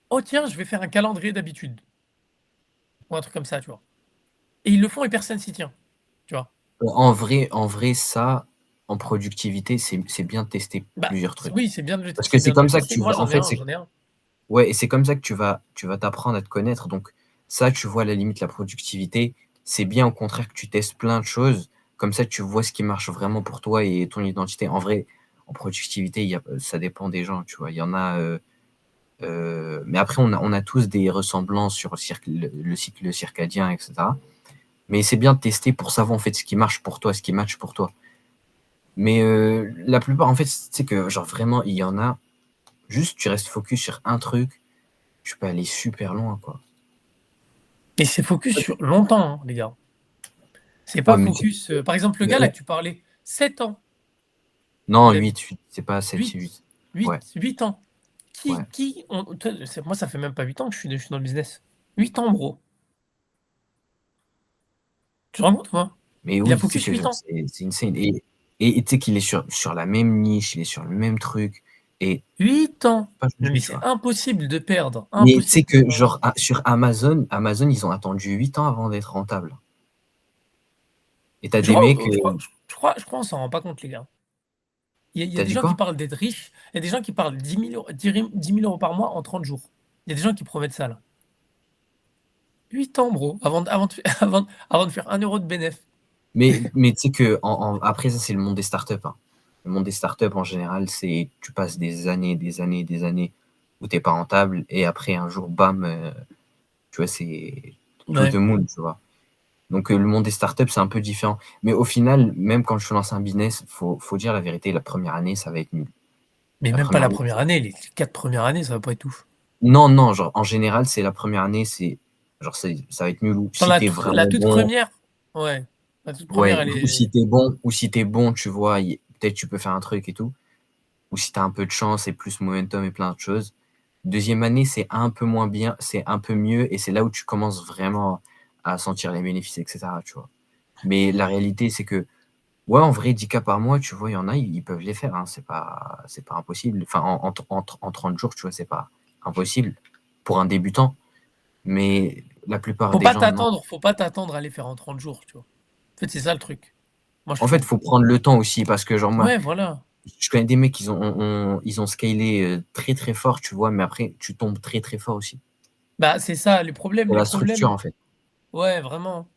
Oh tiens, je vais faire un calendrier d'habitude. Ou un truc comme ça, tu vois. Et ils le font et personne s'y tient. Tu vois. En vrai, ça, en productivité, c'est bien de tester Bah, plusieurs trucs. oui, Parce que c'est c'est bien de comme le ça que tester. tu Moi, vas, en fait, j'en ai un. ouais, et c'est comme ça que tu vas t'apprendre à te connaître. Donc, ça, tu vois, à la limite, la productivité, c'est bien au contraire que tu testes plein de choses. Comme ça, tu vois ce qui marche vraiment pour toi et ton identité. En vrai, en productivité, ça dépend des gens, tu vois. Il y en a, mais après, on a tous des ressemblances sur le cycle circadien, etc. Mais c'est bien de tester pour savoir, en fait, ce qui marche pour toi, ce qui match pour toi. Mais la plupart, en fait, c'est que, genre, vraiment, il y en a, juste tu restes focus sur un truc, tu peux aller super loin, quoi. Et c'est focus sur longtemps, hein, les gars. C'est Ouais, pas mais focus. Par exemple, le gars là que tu parlais, 7 ans, non, il a 8, c'est pas 7, c'est 8, 8. Ouais, 8 ans. ouais. Moi, ça fait même pas 8 ans que je suis dans le business. 8 ans, bro. Tu te rends compte, moi? Mais Il a oui, tu sais focus que 8 genre, ans. c'est insane. Et tu sais qu'il est sur la même niche, il est sur le même truc. Et 8 ans. pas changé, Mais tu c'est vois. impossible de perdre. Mais tu sais Impossible de que perdre. genre sur Amazon, ils ont attendu 8 ans avant d'être rentables. Et t'as Je des crois, mecs, je crois on s'en rend pas compte, les gars. Il y a t'as des dit gens qui quoi? parlent d'être riches. Il y a des gens qui parlent 10 000 euros par mois en 30 jours. Il y a des gens qui promettent ça, là. 8 ans, bro, avant de faire 1 euro de bénéf. Mais tu sais que après ça, c'est le monde des startups, hein. Le monde des startups, en général, c'est tu passes des années, des années, des années où t'es pas rentable et après un jour, bam, tu vois, c'est to the Ouais. moon, tu vois. Donc le monde des startups, c'est un peu différent. Mais au final, même quand je lance un business, faut dire la vérité, la première année, ça va être nul. Mais La même pas première la année, première année, les 4 premières années, ça va pas être ouf. non, non, genre en général, c'est la première année, c'est genre ça va être nul. Ou Dans si la t'es toute la vraiment toute bon, première, ouais, la toute première, ouais, elle est ou si t'es bon, tu vois, peut-être tu peux faire un truc et tout. Ou si t'as un peu de chance et plus momentum et plein de choses. Deuxième année, c'est un peu moins bien, c'est un peu mieux et c'est là où tu commences vraiment à sentir les bénéfices, etc. Tu vois. Mais la réalité, c'est que, ouais, en vrai, 10 cas par mois, tu vois, il y en a, ils peuvent les faire, hein. C'est pas impossible. Enfin, en 30 jours, tu vois, c'est pas impossible pour un débutant. Mais la plupart des gens, non. faut pas t'attendre à les faire en 30 jours, tu vois? En fait, c'est ça le truc, moi je En fait, il trouve. faut prendre le temps aussi parce que, genre, moi, Ouais, voilà. je connais des mecs, ils ont scalé très très fort, tu vois, mais après, tu tombes très très fort aussi. Bah, c'est ça, C'est les la structure, problèmes en fait. ouais, vraiment,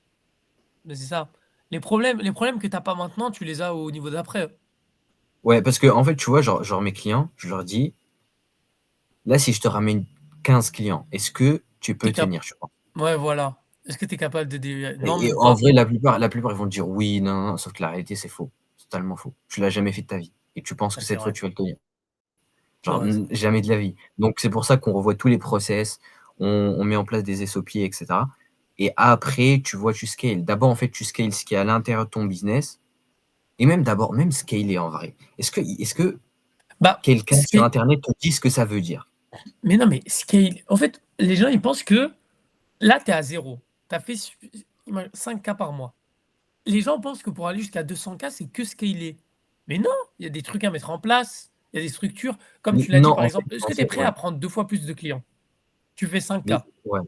mais c'est ça. Les problèmes que tu as pas maintenant, tu les as au niveau d'après. Ouais, parce que, en fait, tu vois, genre mes clients, je leur dis, là, si je te ramène 15 clients, est-ce que tu Tu peux es cap tenir, tu vois? Ouais, voilà. Est-ce que tu es capable d'aider non, Et même en pas. vrai, la plupart, ils vont te dire oui, non, non, sauf que la réalité, c'est faux. C'est totalement faux. Tu l'as jamais fait de ta vie. Et tu penses Ah, que c'est cette fois, vrai, tu vas le tenir. c'est Genre, vrai ça. jamais de la vie. Donc, c'est pour ça qu'on revoit tous les process, on met en place des SOP, etc. Et après, tu vois, tu scales. D'abord, en fait, tu scales ce qui est à l'intérieur de ton business. Et même d'abord, même scaler en vrai. Est-ce que Bah, quelqu'un ce qui sur est Internet te dit ce que ça veut dire? mais non, mais scale en fait, les gens, ils pensent que là, tu es à 0. Tu as fait 5 K par mois. Les gens pensent que pour aller jusqu'à 200 K, c'est que scaler. Mais non, il y a des trucs à mettre en place, il y a des structures. Comme tu l'as dit, Non, par exemple, est-ce que tu es prêt ouais. à prendre 2 fois plus de clients? Tu fais 5 K. Mais ouais.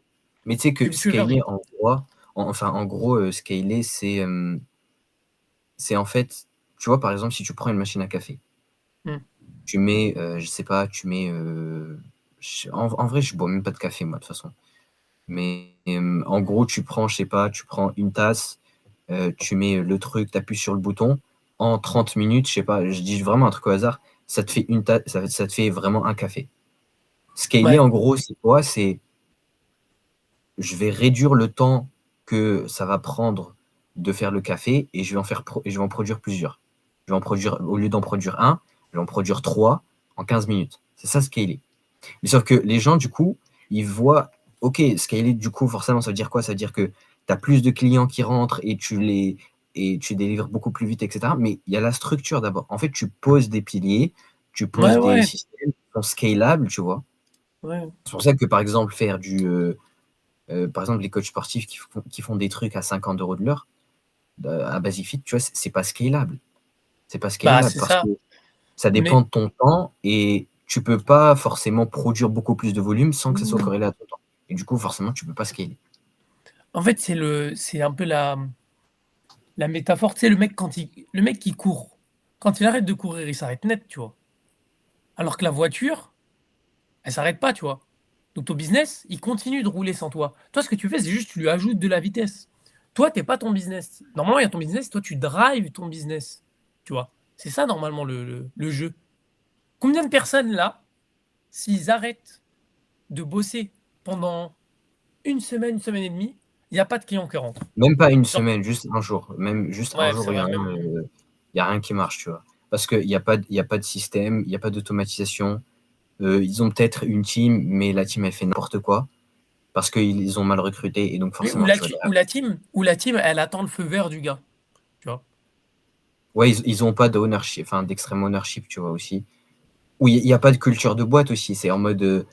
Mais tu sais que Tu veux faire du scaler en gros, scaler, c'est en fait, tu vois, par exemple, si tu prends une machine à café, mmh, tu mets, je sais pas, tu mets, en vrai, je bois même pas de café, moi, de toute façon. Mais en gros, tu prends, je sais pas, tu prends une tasse, tu mets le truc, tu appuies sur le bouton. En 30 minutes, je sais pas, je dis vraiment un truc au hasard, ça te fait une tasse, ça te fait vraiment un café. Scaler, ouais. en gros, c'est quoi? C'est je vais réduire le temps que ça va prendre de faire le café et je vais en produire plusieurs. Je vais en produire, au lieu d'en produire un, je vais en produire trois en 15 minutes. C'est ça scaler. Mais sauf que les gens, du coup, ils voient, ok, scaler, du coup, forcément, ça veut dire quoi? Ça veut dire que tu as plus de clients qui rentrent et tu délivres beaucoup plus vite, etc. Mais il y a la structure d'abord. En fait, tu poses des piliers, tu Ouais, poses des ouais, systèmes qui sont scalables, tu vois. ouais. C'est pour ça que, par exemple, par exemple, les coachs sportifs qui font des trucs à 50 euros de l'heure, à Basifit, tu vois, c'est pas scalable. C'est pas Bah, scalable c'est parce que ça. ça dépend Mais de ton temps et tu peux pas forcément produire beaucoup plus de volume sans que ça soit corrélé à ton temps. Et du coup, forcément, tu peux pas scaler. en fait, c'est un peu la métaphore. Tu sais, le mec qui court, quand il arrête de courir, il s'arrête net, tu vois? Alors que la voiture, elle s'arrête pas, tu vois? Donc ton business, il continue de rouler sans toi. Toi, ce que tu fais, c'est juste tu lui ajoutes de la vitesse. Toi, tu es pas ton business. Normalement, il y a ton business, toi, tu drives ton business, tu vois? C'est ça normalement le jeu. Combien de personnes là, s'ils arrêtent de bosser pendant une semaine et demie, il y a pas de clients qui rentrent? Même pas une Genre semaine, juste un jour. Même juste un ouais, jour, c'est vrai, même il y a rien qui marche, tu vois. Parce qu'il y a pas de système, il y a pas d'automatisation. Ils ont peut-être une team, mais la team, elle fait n'importe quoi. parce qu'ils ont mal recruté et donc Oui, forcément, tu vois. ou la team, elle attend le feu vert du gars. Tu vois. Ouais, ils ont pas d'ownership, enfin d'extrême ownership, tu vois aussi. Oui, il n'y a pas de culture de boîte aussi. C'est en mode.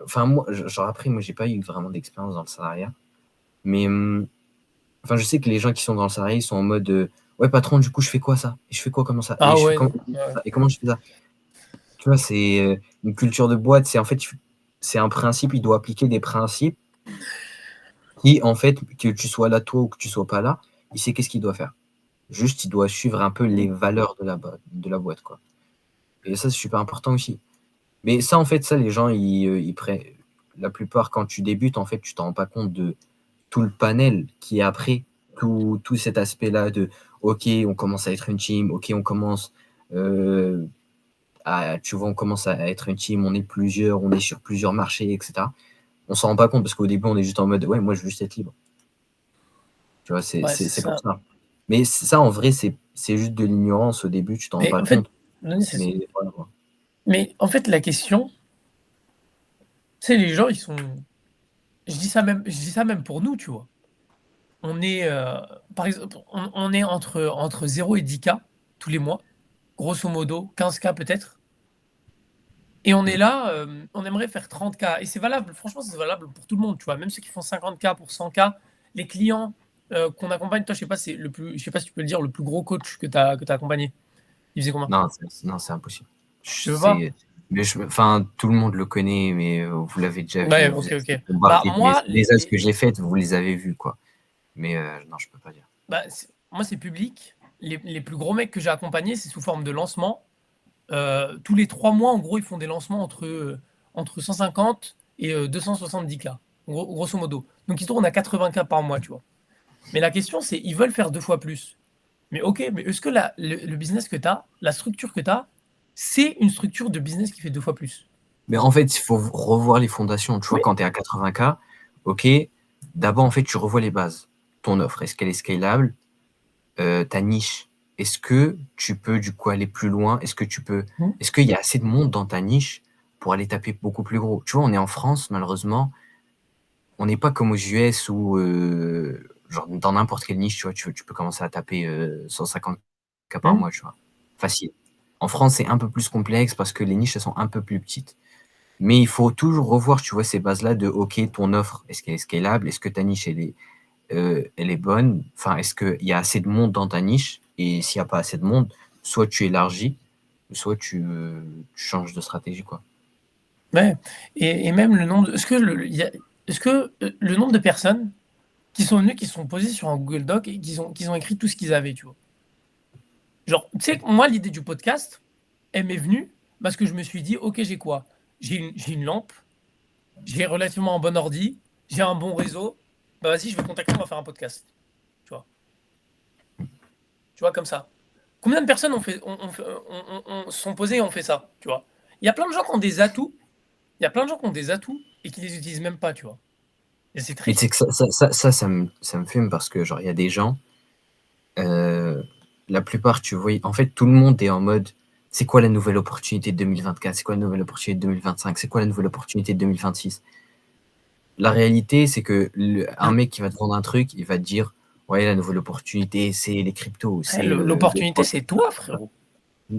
Enfin, moi, genre après, moi, j'ai pas eu vraiment d'expérience dans le salariat. Mais enfin, je sais que les gens qui sont dans le salariat, ils sont en mode ouais, patron, du coup, je fais quoi ça? Et je fais quoi, comment ça? Et Ah je fais ouais, comment ouais. ça? Et comment je fais ça? Tu vois, c'est une culture de boîte. C'est en fait, c'est un principe. Il doit appliquer des principes qui, en fait, que tu sois là, toi, ou que tu sois pas là, il sait qu'est-ce qu'il doit faire. Juste, il doit suivre un peu les valeurs de la boîte, quoi. Et ça, c'est super important aussi. Mais ça, en fait, ça, les gens, ils prennent. La plupart, quand tu débutes, en fait, tu t'en rends pas compte de tout le panel qui est après, tout cet aspect-là de OK, on commence à être une team, OK, on commence tu vois, on commence à être une team, on est plusieurs, on est sur plusieurs marchés, etc. On s'en rend pas compte parce qu'au début, on est juste en mode ouais, moi, je veux juste être libre. Tu vois, Ouais, c'est c'est pour ça. ça. Mais ça, en vrai, c'est juste de l'ignorance au début, tu t'en rends Mais pas en fait, compte. Mais voilà, quoi. mais en fait, la question, c'est les gens, ils sont. Je dis ça même pour nous, tu vois. On est, par exemple, on est entre 0 et 10K tous les mois, grosso modo, 15K peut-être. Et on est Mm. là, on aimerait faire 30K. Et c'est valable, franchement, c'est valable pour tout le monde, tu vois. Même ceux qui font 50K pour 100K, les clients qu'on accompagne, toi, je sais pas, je sais pas si tu peux le dire, le plus gros coach que tu as accompagné. Il faisait combien? Non, non, c'est impossible. Tu veux pas? Mais enfin, tout le monde le connaît, mais vous l'avez déjà vu. Ouais, ok, ok. Bah, Remarqué. moi, Les as que j'ai faites, vous les avez vus, quoi. Mais non, je peux pas dire. bah, moi, c'est public. Les plus gros mecs que j'ai accompagnés, c'est sous forme de lancement. Tous les 3 mois, en gros, ils font des lancements entre 150 et 270K, grosso modo. Donc, ils tournent à 80K par mois, tu vois. Mais la question, c'est, ils veulent faire 2 fois plus. Mais ok, mais est-ce que le business que tu as, la structure que tu as, c'est une structure de business qui fait 2 fois plus? Mais en fait, il faut revoir les fondations. Tu vois, Oui. quand tu es à 80K, ok, d'abord, en fait, tu revois les bases. Ton offre, est-ce qu'elle est scalable? Ta niche, est-ce que tu peux, du coup, aller plus loin? Hmm. Est-ce qu'il y a assez de monde dans ta niche pour aller taper beaucoup plus gros? Tu vois, on est en France, malheureusement. On n'est pas comme aux US où, genre, dans n'importe quelle niche, tu vois, tu peux commencer à taper 150K par Hmm. mois, tu vois. Facile. En France, c'est un peu plus complexe parce que les niches, elles sont un peu plus petites. Mais il faut toujours revoir, tu vois, ces bases-là de, OK, ton offre, est-ce qu'elle est scalable? Est-ce que ta niche, elle est bonne? Enfin, est-ce qu'il y a assez de monde dans ta niche? Et s'il n'y a pas assez de monde, soit tu élargis, soit tu changes de stratégie, quoi. Ouais. Et même le nombre est-ce que le nombre de personnes qui sont venues, qui se sont posées sur un Google Doc et qui ont écrit tout ce qu'ils avaient, tu vois. Genre, tu sais, moi, l'idée du podcast, elle m'est venue parce que je me suis dit, ok, j'ai quoi? J'ai une lampe, j'ai relativement un bon ordi, j'ai un bon réseau. Bah vas-y, je vais contacter, on va faire un podcast. Tu vois, tu vois comme ça. Combien de personnes se sont posées et ont fait ça, tu vois? Il y a plein de gens qui ont des atouts, il y a plein de gens qui ont des atouts et qui les utilisent même pas, tu vois. Et c'est Mais tu sais triste. que ça me fume parce que, genre, il y a des gens, euh, la plupart, tu vois, en fait, tout le monde est en mode, c'est quoi la nouvelle opportunité de 2024? C'est quoi la nouvelle opportunité de 2025? C'est quoi la nouvelle opportunité de 2026? La réalité, c'est que un mec qui va te vendre un truc, il va te dire, ouais, la nouvelle opportunité, c'est les cryptos, Ouais, c'est le l'opportunité, c'est toi, frérot.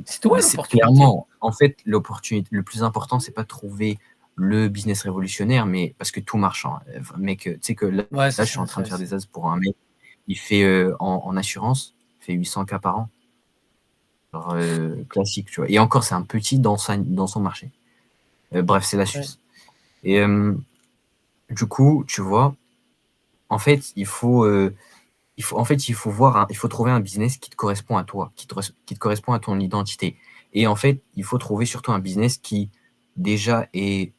C'est toi Mais c'est l'opportunité. clairement, en fait, l'opportunité, le plus important, c'est pas de trouver le business révolutionnaire, mais parce que tout marche, hein. Mec, tu sais que Ouais, c'est là, je suis ça, en train de ça, faire des ads pour un mec, il fait en assurance, il fait 800K par an, genre, classique, tu vois. Et encore, c'est un petit dans son marché. Bref, c'est ouais. l'astuce. Et du coup, tu vois, en fait, il faut voir, il faut trouver un business qui te correspond à toi, qui te correspond à ton identité. Et en fait, il faut trouver surtout un business qui déjà est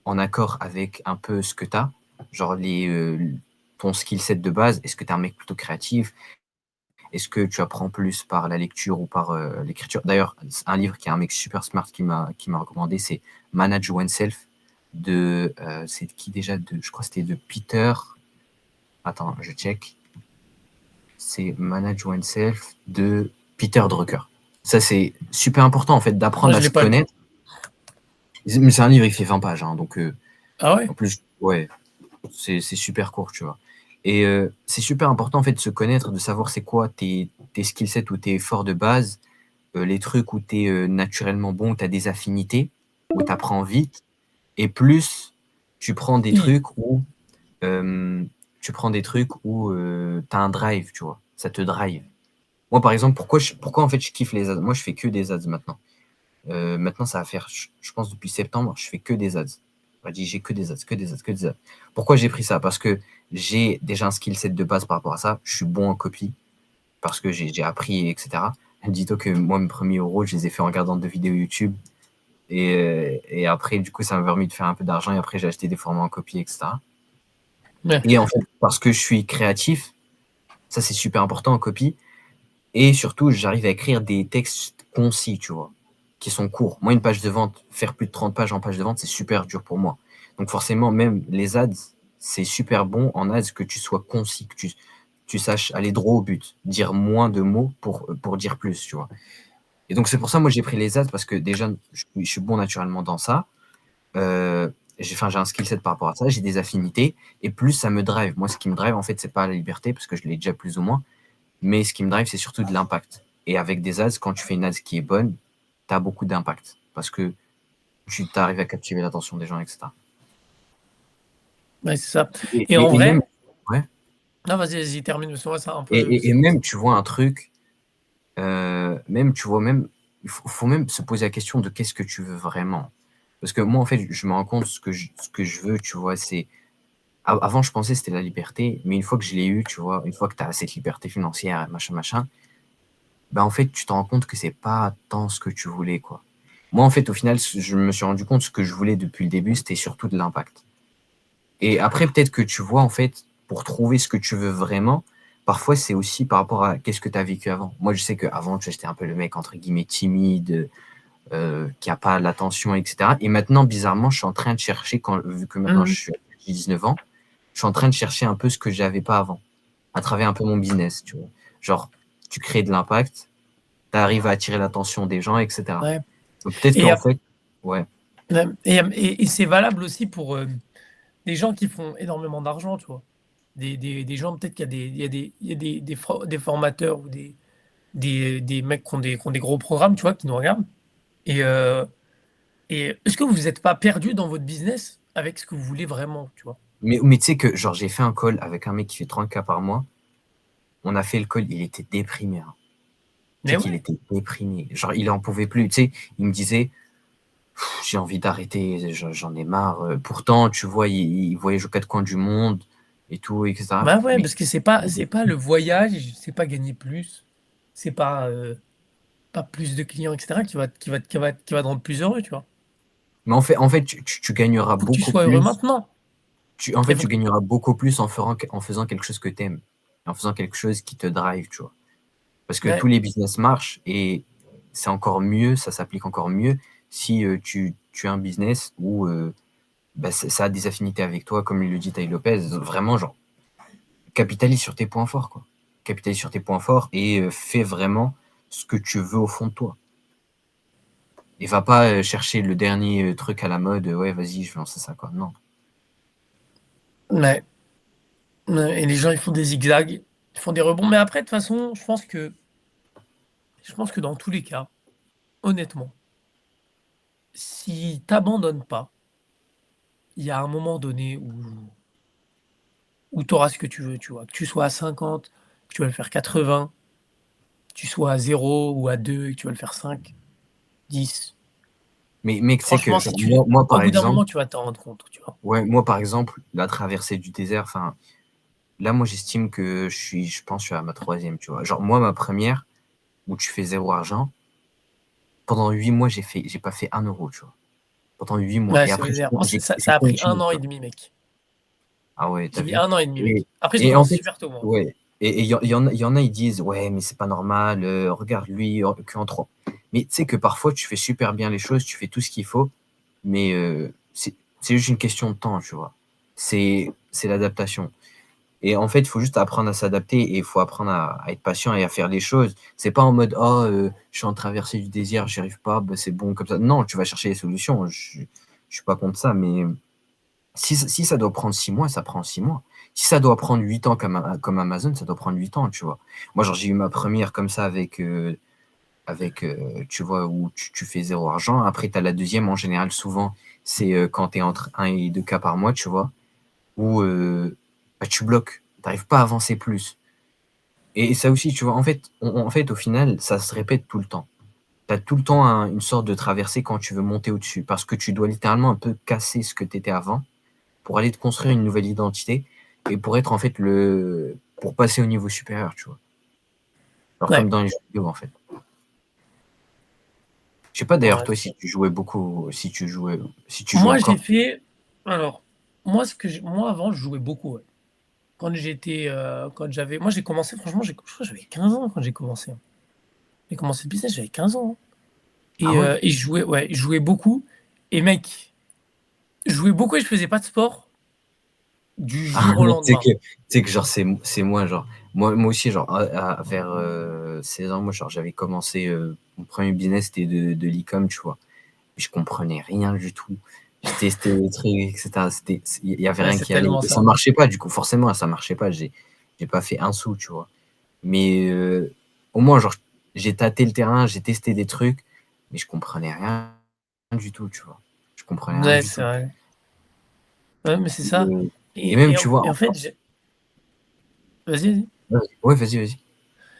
en accord avec un peu ce que tu as, genre ton skill set de base. Est-ce que tu es un mec plutôt créatif? Est-ce que tu apprends plus par la lecture ou par l'écriture? D'ailleurs, un livre qui est un mec super smart qui m'a recommandé, c'est Manage Oneself c'est qui déjà je crois que c'était de Peter. Attends, je check. C'est Manage Oneself de Peter Drucker. Ça, c'est super important, en fait, Moi, d'apprendre je à l'ai se pas lu. connaître. Mais c'est un livre, il fait 20 pages, hein, donc Ah ouais? En plus, ouais, c'est super court, tu vois? Et c'est super important, en fait, de se connaître, de savoir c'est quoi tes skill sets ou tes forts de base, les trucs où tu es, naturellement bon, où tu as des affinités, où tu apprends vite et plus tu prends des Oui. trucs où, tu prends des trucs où, tu as un drive, tu vois? Ça te drive. Moi, par exemple, pourquoi en fait je kiffe les ads? Moi, je fais que des ads maintenant. Maintenant, ça va faire, je pense depuis septembre, je fais que des ads. On dit: «J'ai que des ads, que des ads, que des ads». Pourquoi j'ai pris ça? Parce que j'ai déjà un skill set de base par rapport à ça. Je suis bon en copie parce que j'ai appris et cetera. Dis-toi que moi, mes premiers euros, je les ai fait en regardant 2 vidéos YouTube et après, du coup, ça m'a permis de faire un peu d'argent et après, j'ai acheté des formats en copie et cetera. Ouais. Et en fait, parce que je suis créatif, ça, c'est super important en copie. Et surtout, j'arrive à écrire des textes concis, tu vois, qui sont courts. Moi, une page de vente, faire plus de 30 pages en page de vente, c'est super dur pour moi. Donc forcément, même les ads, c'est super bon en ads que tu sois concis, que tu saches aller droit au but, dire moins de mots pour dire plus, tu vois. Et donc c'est pour ça, moi, j'ai pris les ads parce que déjà, je suis bon naturellement dans ça. J'ai un skill set par rapport à ça, j'ai des affinités et plus ça me drive. Moi, ce qui me drive, en fait, c'est pas la liberté parce que je l'ai déjà plus ou moins, mais ce qui me drive, c'est surtout de l'impact. Et avec des ads, quand tu fais une ads qui est bonne, tu as beaucoup d'impact parce que tu arrives à captiver l'attention des gens, etc. Ouais, c'est ça. Et, Et en et, et même, vrai, ouais. non, vas-y, termine, parce que moi, ça un Et, peu. et- et même, tu vois un truc, même, tu vois, même, il faut même se poser la question de qu'est-ce que tu veux vraiment. Parce que moi, en fait, je me rends compte ce que je veux, tu vois, c'est. Avant, je pensais que c'était la liberté, mais une fois que je l'ai eu, tu vois, une fois que tu as cette liberté financière, machin, machin, bah, en fait, tu te rends compte que c'est pas tant ce que tu voulais, quoi. Moi, en fait, au final, je me suis rendu compte ce que je voulais depuis le début, c'était surtout de l'impact. Et après, peut-être que tu vois, en fait, pour trouver ce que tu veux vraiment, parfois, c'est aussi par rapport à qu'est-ce que tu as vécu avant. Moi, je sais qu'avant, tu vois, j'étais un peu le mec, entre guillemets, timide, qui a pas l'attention, etc. Et maintenant, bizarrement, je suis en train de chercher, vu que maintenant Mmh. j'ai 19 ans, je suis en train de chercher un peu ce que j'avais pas avant, à travers un peu mon business, tu vois. Genre, tu crées de l'impact, tu arrives à attirer l'attention des gens, etc. Ouais. Donc peut-être Et qu'en ap fait, ouais. et c'est valable aussi pour, les gens qui font énormément d'argent, tu vois? Des gens peut-être qu'il y a des il y a des il y a des formateurs ou des mecs qui ont des gros programmes, tu vois, qui nous regardent et est-ce que vous êtes pas perdu dans votre business avec ce que vous voulez vraiment, tu vois? Mais tu sais que, genre, j'ai fait un call avec un mec qui fait 30K par mois. On a fait le call, il était déprimé, hein. Tu Mais sais qu'il ouais, était déprimé. Genre, il en pouvait plus. Tu sais, il me disait, j'ai envie d'arrêter, j'en ai marre. Pourtant, tu vois, il voyage aux quatre coins du monde et tout, etc. bah ouais, Mais parce que c'est pas le voyage, c'est pas gagner plus, c'est pas plus de clients et cetera qui va te rendre plus heureux, tu vois? en fait, tu gagneras Faut que tu beaucoup sois heureux plus. maintenant En et fait, faut tu gagneras beaucoup plus en faisant quelque chose que tu aimes, en faisant quelque chose qui te drive, tu vois. Parce que tous ouais, les business marchent et c'est encore mieux, ça s'applique encore mieux si tu as un business où bah, ça a des affinités avec toi, comme le dit Tai Lopez. Vraiment, genre, capitalise sur tes points forts, quoi. Capitalise sur tes points forts et fais vraiment ce que tu veux au fond de toi. Et va pas chercher le dernier truc à la mode, ouais, vas-y, je vais lancer ça, quoi. Non. ouais, ouais et les gens, ils font des zigzags, ils font des rebonds mais après de toute façon, je pense que dans tous les cas, honnêtement, si tu abandonnes pas, il y a un moment donné où tu auras ce que tu veux, tu vois? Que tu sois à 50, que tu vas le faire 80, que tu sois à 0 ou à 2 et que tu vas le faire 5, 10. Mais mec, tu sais que, Franchement, si genre, tu moi, au par bout d'un exemple, moment, tu vas t'en rendre compte, tu vois? ouais, moi, par exemple, la traversée du désert, enfin, là, moi, j'estime que je pense, que je suis à ma troisième, tu vois. Genre, moi, ma première, où tu fais zéro argent, pendant 8 mois, j'ai pas fait 1 euro, tu vois. Pendant 8 mois. Ouais, Et c'est après, vénère. Moi, ça j'ai ça a pris continué, un tu an et vois. demi, mec. Ah ouais, t'as J'ai mis vu? un an et demi, Et, mec. Après, j'ai et en commencé fait, super tôt, moi. ouais. Et il y en a, ils disent, ouais, mais c'est pas normal, regarde lui, qu'en 3. Mais tu sais que parfois, tu fais super bien les choses, tu fais tout ce qu'il faut, mais c'est juste une question de temps, tu vois. C'est l'adaptation. Et en fait, il faut juste apprendre à s'adapter et il faut apprendre à être patient et à faire les choses. C'est pas en mode, oh, je suis en traversée du désert, j'y arrive pas, bah, c'est bon comme ça. Non, tu vas chercher les solutions. Je suis pas contre ça, mais Si ça doit prendre 6 mois, ça prend 6 mois. Si ça doit prendre 8 ans comme Amazon, ça doit prendre 8 ans, tu vois? Moi, genre, j'ai eu ma première comme ça tu vois, où tu fais 0 argent. Après, tu as la deuxième, en général, souvent, c'est quand tu es entre 1 et 2 cas par mois, tu vois, où bah, tu bloques, tu n'arrives pas à avancer plus. Et ça aussi, tu vois, en fait, au final, ça se répète tout le temps. Tu as tout le temps une sorte de traversée quand tu veux monter au-dessus, parce que tu dois littéralement un peu casser ce que tu étais avant pour aller te construire une nouvelle identité et pour être en fait pour passer au niveau supérieur, tu vois. Alors comme Ouais. dans les jeux vidéo, en fait. Je sais pas d'ailleurs Ouais. toi si tu jouais beaucoup, si tu joues Moi, j'ai encore. fait alors, moi, avant, je jouais beaucoup, ouais. Quand j'avais moi, j'ai commencé franchement, je crois que j'avais 15 ans quand j'ai commencé, hein. J'ai commencé le business, j'avais 15 ans, hein, Ah ouais? et je jouais beaucoup et mec, je jouais beaucoup et je faisais pas de sport du Ah jour au non, lendemain. tu sais que genre c'est moi genre moi aussi genre vers 16 ans, moi genre j'avais commencé mon premier business c'était de l'e-com, tu vois. Je comprenais rien du tout. Je testais des trucs, etc. Il y avait Ouais, rien c'est qui allait. tellement Et ça ça. marchait pas, du coup, forcément, ça marchait pas. J'ai pas fait un sou, tu vois. Mais au moins, genre, j'ai tâté le terrain, j'ai testé des trucs, mais je comprenais rien du tout, tu vois. Je comprenais rien Ouais, du c'est tout. vrai. Ouais, mais c'est Et, ça et même, tu vois, et en fait, j'ai vas-y, vas-y. ouais, vas-y, vas-y.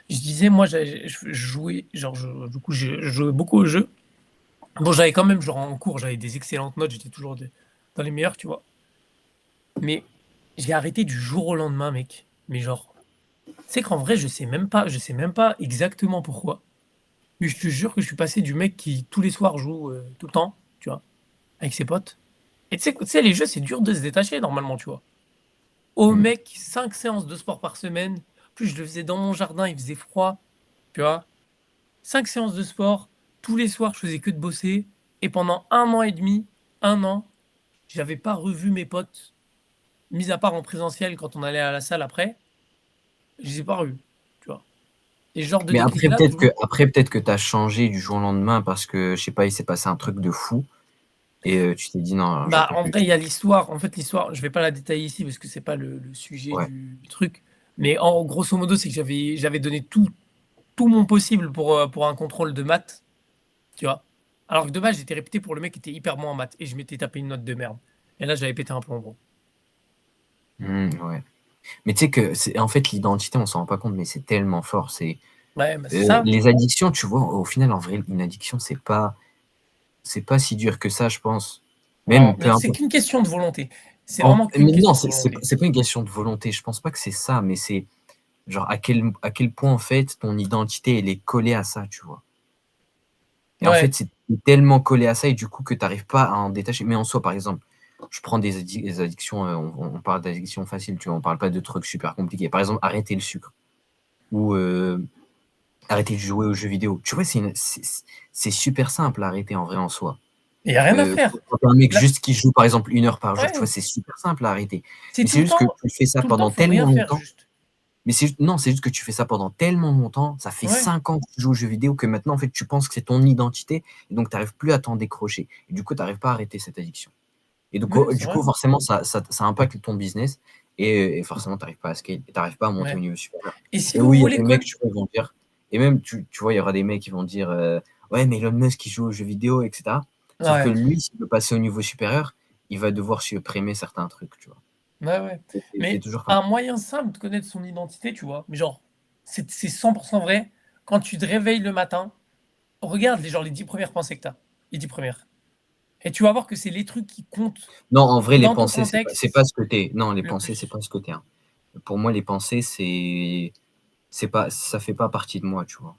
Je disais, moi, je jouais genre du coup, je jouais beaucoup aux jeux. Bon, j'avais quand même genre en cours, j'avais des excellentes notes, j'étais toujours dans les meilleurs, tu vois? Mais j'ai arrêté du jour au lendemain, mec. Mais genre, tu sais qu'en vrai, je sais même pas exactement pourquoi. Mais je te jure que je suis passé du mec qui tous les soirs joue tout le temps, tu vois, avec ses potes. Et tu sais, les jeux, c'est dur de se détacher normalement, tu vois. Au Mm. mec, 5 séances de sport par semaine. Plus je le faisais dans mon jardin, il faisait froid, tu vois. 5 séances de sport. Tous les soirs, je faisais que de bosser. Et pendant 1 an et demi, 1 an, j'avais pas revu mes potes, mis à part en présentiel quand on allait à la salle après. Je les ai pas revus, tu vois. Et ce genre de Mais déclic-là, tout le monde. après, peut-être que tu as changé du jour au lendemain parce que, je sais pas, il s'est passé un truc de fou et tu t'es dit non, j'en Bah, peux en plus. vrai, il y a l'histoire. En fait, l'histoire, je vais pas la détailler ici parce que c'est pas le sujet Ouais. du truc. Mais en grosso modo, c'est que j'avais donné tout mon possible pour un contrôle de maths, tu vois. Alors que de base, j'étais réputé pour le mec qui était hyper bon en maths et je m'étais tapé une note de merde. Et là, j'avais pété un plomb, gros. Ouais. Mais tu sais que en fait l'identité, on s'en rend pas compte, mais c'est tellement fort. Ouais, bah c'est ça. Les addictions, tu vois, au final, en vrai, une addiction, c'est pas si dur que ça, je pense. Non, Même peu mais c'est importe. qu'une question de volonté. C'est vraiment qu'une Mais non, question de volonté. c'est pas une question de volonté. Je pense pas que c'est ça, mais c'est genre à quel point en fait ton identité elle est collée à ça, tu vois. Et en fait, Ouais, c'est tellement collé à ça et du coup que tu arrives pas à en détacher. Mais en soi, par exemple, je prends des addictions, on parle d'addictions faciles, tu vois, on parle pas de trucs super compliqués. Par exemple, arrêter le sucre ou arrêter de jouer aux jeux vidéo. Tu vois, c'est super simple à arrêter en vrai en soi. il y a rien à faire. Quand tu un mec Là, juste qui joue par exemple 1 heure par jour, tu vois, ouais, c'est super simple à arrêter. c'est Mais c'est juste que tu fais ça tout le temps, pendant faut rien tellement faire longtemps. juste. Mais non, c'est juste que tu fais ça pendant tellement longtemps, ça fait Ouais, 5 ans que tu joues aux jeux vidéo que maintenant, en fait, tu penses que c'est ton identité et donc tu arrives plus à t'en décrocher. Et du coup, tu arrives pas à arrêter cette addiction. Et donc, ouais, c'est du vrai. coup, forcément, ça impacte ton business et forcément, tu arrives pas à scale et tu arrives pas à monter au Ouais. niveau supérieur. Et si Et vous oui, il y a voulez des mecs, tu vois, ils vont dire, et même, tu vois, il y aura des mecs qui vont dire, ouais, mais Elon Musk, il joue aux jeux vidéo, etc. Sauf que ouais, lui, s'il veut passer au niveau supérieur, il va devoir supprimer certains trucs, tu vois. ouais, ouais. C'est Mais toujours comme un moyen simple de connaître son identité, tu vois, mais genre, c'est 100% vrai. Quand tu te réveilles le matin, regarde les 10 premières pensées que tu as. Les 10 premières. Et tu vas voir que c'est les trucs qui comptent non, en vrai, les dans ton pensées, c'est pas contexte ce que t'es. Non, les le pensées, c'est plus. pas ce que t'es, hein. Pour moi, les pensées, c'est pas, ça fait pas partie de moi, tu vois.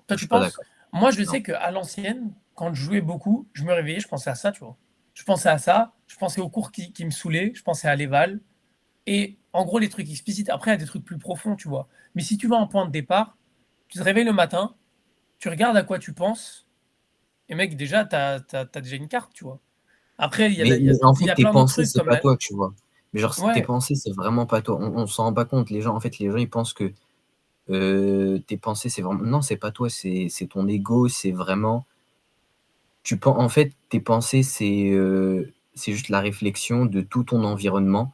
Toi, Je tu suis pas penses? d'accord. Moi, je Non. sais qu'à l'ancienne, quand je jouais beaucoup, je me réveillais, je pensais à ça, tu vois. Je pensais à ça, je pensais aux cours qui me saoulaient, je pensais à l'éval. Et en gros, les trucs explicites, après, il y a des trucs plus profonds, tu vois. Mais si tu vas en point de départ, tu te réveilles le matin, tu regardes à quoi tu penses, et mec, déjà, t'as déjà une carte, tu vois. Après, Mais en il fait, y a tes plein d'autres pensées, trucs c'est comme pas la. toi, tu vois. Mais genre, tes Ouais, pensées, c'est vraiment pas toi. On s'en rend pas compte. Les gens, en fait, les gens, ils pensent que tes pensées, c'est vraiment. Non, c'est pas toi, c'est ton ego, c'est vraiment. En fait, tes pensées, c'est juste la réflexion de tout ton environnement.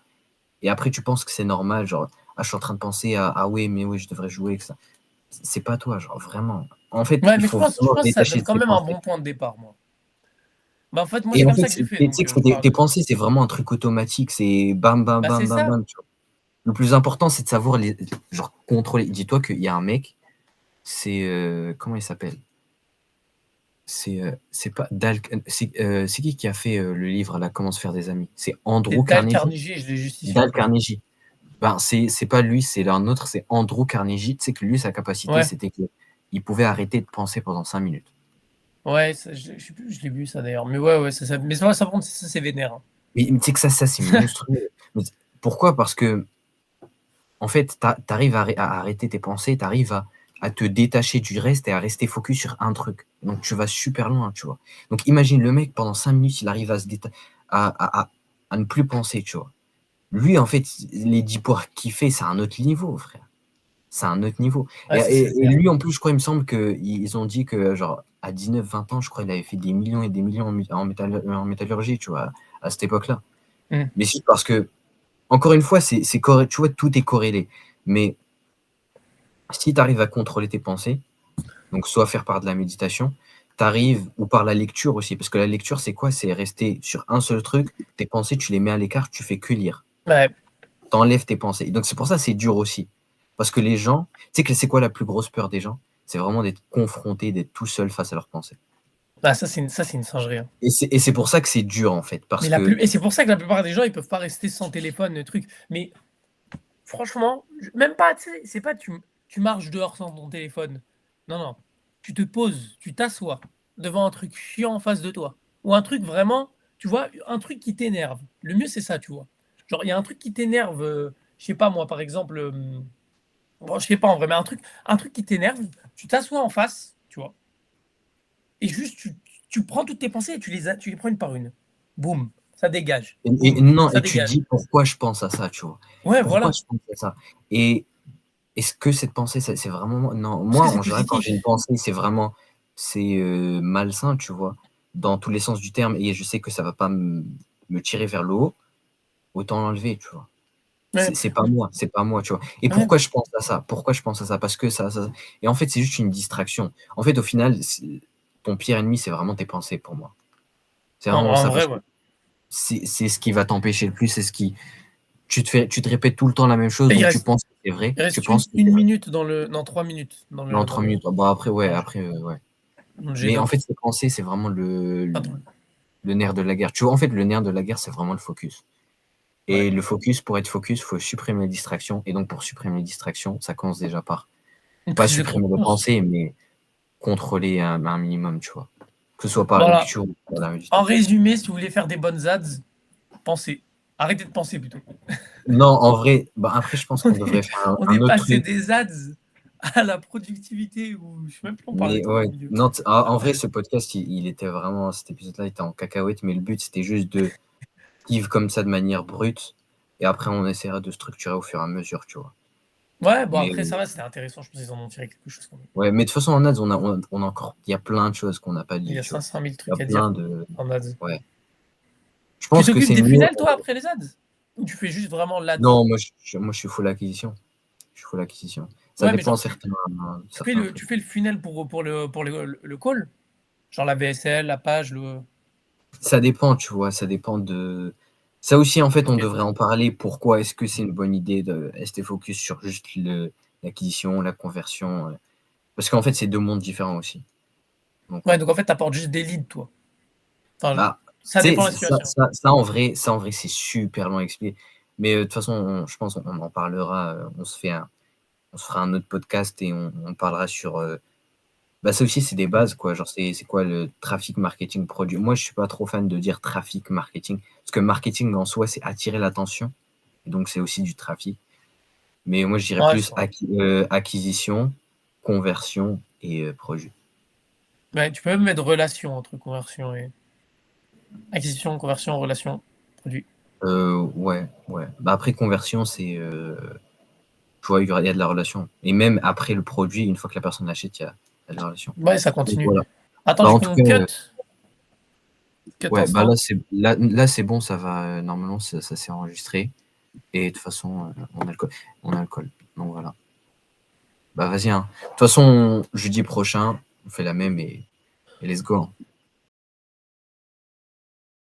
Et après, tu penses que c'est normal, genre, je suis en train de penser à ah ouais, mais oui, je devrais jouer, que ça. C'est pas toi, genre, vraiment. En fait, Ouais, il mais faut je vraiment pense que ça détacher donne de quand tes même un pensées. bon point de départ, moi. Bah, en fait, moi, Et c'est en comme fait, ça que j'ai fait, tu donc sais que je parle tes de. pensées, c'est vraiment un truc automatique, c'est bam, bam, Bah, bam, c'est bam, ça. bam, tu vois. Le plus important, c'est de savoir genre, contrôler. Dis-toi qu'il y a un mec, c'est, comment il s'appelle? C'est pas c'est qui a fait, le livre là, Comment se faire des amis? C'est C'est Andrew Dale Carnegie? Carnegie, je l'ai juste ici en Dale face. Carnegie. Ben, c'est pas lui, c'est un autre, c'est Andrew Carnegie. Tu sais que lui, sa capacité, Ouais, c'était qu'il pouvait arrêter de penser pendant 5 minutes. ouais, je sais plus, je l'ai vu ça d'ailleurs. Mais ouais, mais ça, par contre, ça, c'est vénère, hein. Mais tu sais que ça, c'est monstrueux. Mais pourquoi? Parce que en fait, tu arrives à arrêter tes pensées, tu arrives à te détacher du reste et à rester focus sur un truc. Donc tu vas super loin, tu vois? Donc imagine le mec pendant 5 minutes, il arrive à se déta à ne plus penser, tu vois? Lui, en fait, les 10 poires qu'il fait, c'est un autre niveau, frère. C'est un autre niveau. Ouais, ça, c'est Et vénère. lui, en plus, je crois, il me semble qu'ils ont dit que, genre, à 19-20 ans, je crois, il avait fait des millions et des millions en métallurgie, tu vois, à cette époque-là. Mmh. Mais c'est parce que, encore une fois, c'est tu vois, tout est corrélé. Mais si tu arrives à contrôler tes pensées, donc soit faire par de la méditation, tu arrives, ou par la lecture aussi, parce que la lecture, c'est quoi? C'est rester sur un seul truc, tes pensées, tu les mets à l'écart, tu fais que lire. Ouais. Tu enlèves tes pensées. Donc c'est pour ça que c'est dur aussi. Parce que les gens, tu sais que c'est quoi la plus grosse peur des gens? C'est vraiment d'être confronté, d'être tout seul face à leurs pensées. Bah, ça, c'est une singerie, hein. Et c'est pour ça que c'est dur, en fait, parce Mais que et c'est pour ça que la plupart des gens, ils peuvent pas rester sans téléphone, le truc. Mais franchement, même pas, tu sais, c'est pas tu marches dehors sans ton téléphone. Non, non. Tu te poses, tu t'assois devant un truc chiant en face de toi. Ou un truc vraiment, tu vois, un truc qui t'énerve. Le mieux, c'est ça, tu vois. Genre, il y a un truc qui t'énerve, je sais pas moi, par exemple, bon, je sais pas en vrai, mais un truc qui t'énerve, tu t'assois en face, tu vois, et juste tu prends toutes tes pensées et tu les prends une par une. Boum, ça dégage. et Boum, non, ça et tu dégage. dis: «Pourquoi je pense à ça?» tu vois? Ouais, Pourquoi voilà. je pense à ça? Et est-ce que cette pensée, c'est vraiment moi? Non, Parce moi, que c'est en général, quand j'ai une positif. pensée, c'est, malsain, tu vois? Dans tous les sens du terme et je sais que ça va pas me tirer vers le haut, autant l'enlever, tu vois? Ouais, C'est pas moi, c'est pas moi, tu vois? Et ouais. pourquoi je pense à ça? Pourquoi je pense à ça? Parce que ça et en fait, c'est juste une distraction. En fait, au final, ton pire ennemi, c'est vraiment tes pensées pour moi. C'est vraiment En ça vrai, parce que ouais. c'est ce qui va t'empêcher le plus, c'est ce qui tu te répètes tout le temps la même chose, Et donc tu penses que c'est vrai, il tu reste penses que c'est une vrai. minute dans le non, 3 minutes Non, dans 3 le minutes, bon après ouais, ouais, après, ouais. j'ai Mais en donc fait, ces pensées, c'est vraiment pas drôle. le nerf de la guerre. Tu vois, en fait, le nerf de la guerre, c'est vraiment le focus. Ouais. Et le focus, pour être focus, faut supprimer les distractions et donc pour supprimer les distractions, ça commence déjà par Une pas prise de supprimer les conscience. pensées, mais contrôler un minimum, tu vois? Que ce soit par la Voilà. lecture ou par la En méditation. résumé, si vous voulez faire des bonnes ads, pensez. Arrêtez de penser plutôt. Non, en vrai, bah, après je pense On qu'on est devrait faire un on est un autre passé truc, des ads à la productivité ou je sais même plus on parlait de mais quoi au ouais, milieu. non, en vrai, ce podcast, il était vraiment cet épisode-là était en cacahuète, mais le but, c'était juste de vivre comme ça de manière brute et après on essaiera de structurer au fur et à mesure, tu vois? Ouais, bon Mais après ça va, c'était intéressant, je pense qu'ils en ont tiré quelque chose quand même. ouais, mais de toute façon en ads, on a encore il y a plein de choses qu'on n'a pas Il y dit, a tu vois? 500 000 Il y a trucs à plein dire de en ads. ouais. Je Tu pense que t'occupes c'est des mieux funnels toi après les ads? Ou tu fais juste vraiment l'ads? non, moi je suis full acquisition. Je suis full acquisition. Ça Ouais, mais dépend genre certains tu trucs. fais le funnel pour le call? Genre la VSL, la page, le Ça dépend, tu vois? Ça dépend de ça aussi, en fait, on OK. devrait en parler. Pourquoi est-ce que c'est une bonne idée de rester focus sur juste l'acquisition, la conversion, parce qu'en fait, c'est 2 mondes différents aussi. Donc Ouais, ouais. donc en fait, tu apportes juste des leads toi? Enfin, Bah, ça tu dépend de sais, la situation. ça en vrai, c'est super long à expliquer. Mais, de toute façon, je pense on en parlera, on se fera un autre podcast et on parlera sur, bah, ça aussi, c'est des bases, quoi. Genre, c'est quoi le trafic marketing produit? Moi, je suis pas trop fan de dire trafic marketing, parce que marketing en soi, c'est attirer l'attention, et donc c'est aussi du trafic. Mais moi, je dirais Ouais, c'est plus vrai. acquisition, conversion et produit. Ouais, tu peux même mettre relation entre conversion et acquisition, conversion, relation, produit. Ouais, ouais. Bah, après conversion, c'est, tu vois, il y a de la relation et même après le produit, une fois que la personne l'achète, il y a de la relation. Ouais, ça Donc continue. voilà. Attends, Bah, je en fais tout une cas, cut. Ouais, bah, 1400. là, c'est bon, ça va, normalement, ça s'est enregistré et de toute façon, on a le call, donc voilà. Bah, vas-y, hein. De toute façon, jeudi prochain, on fait la même et let's go, hein.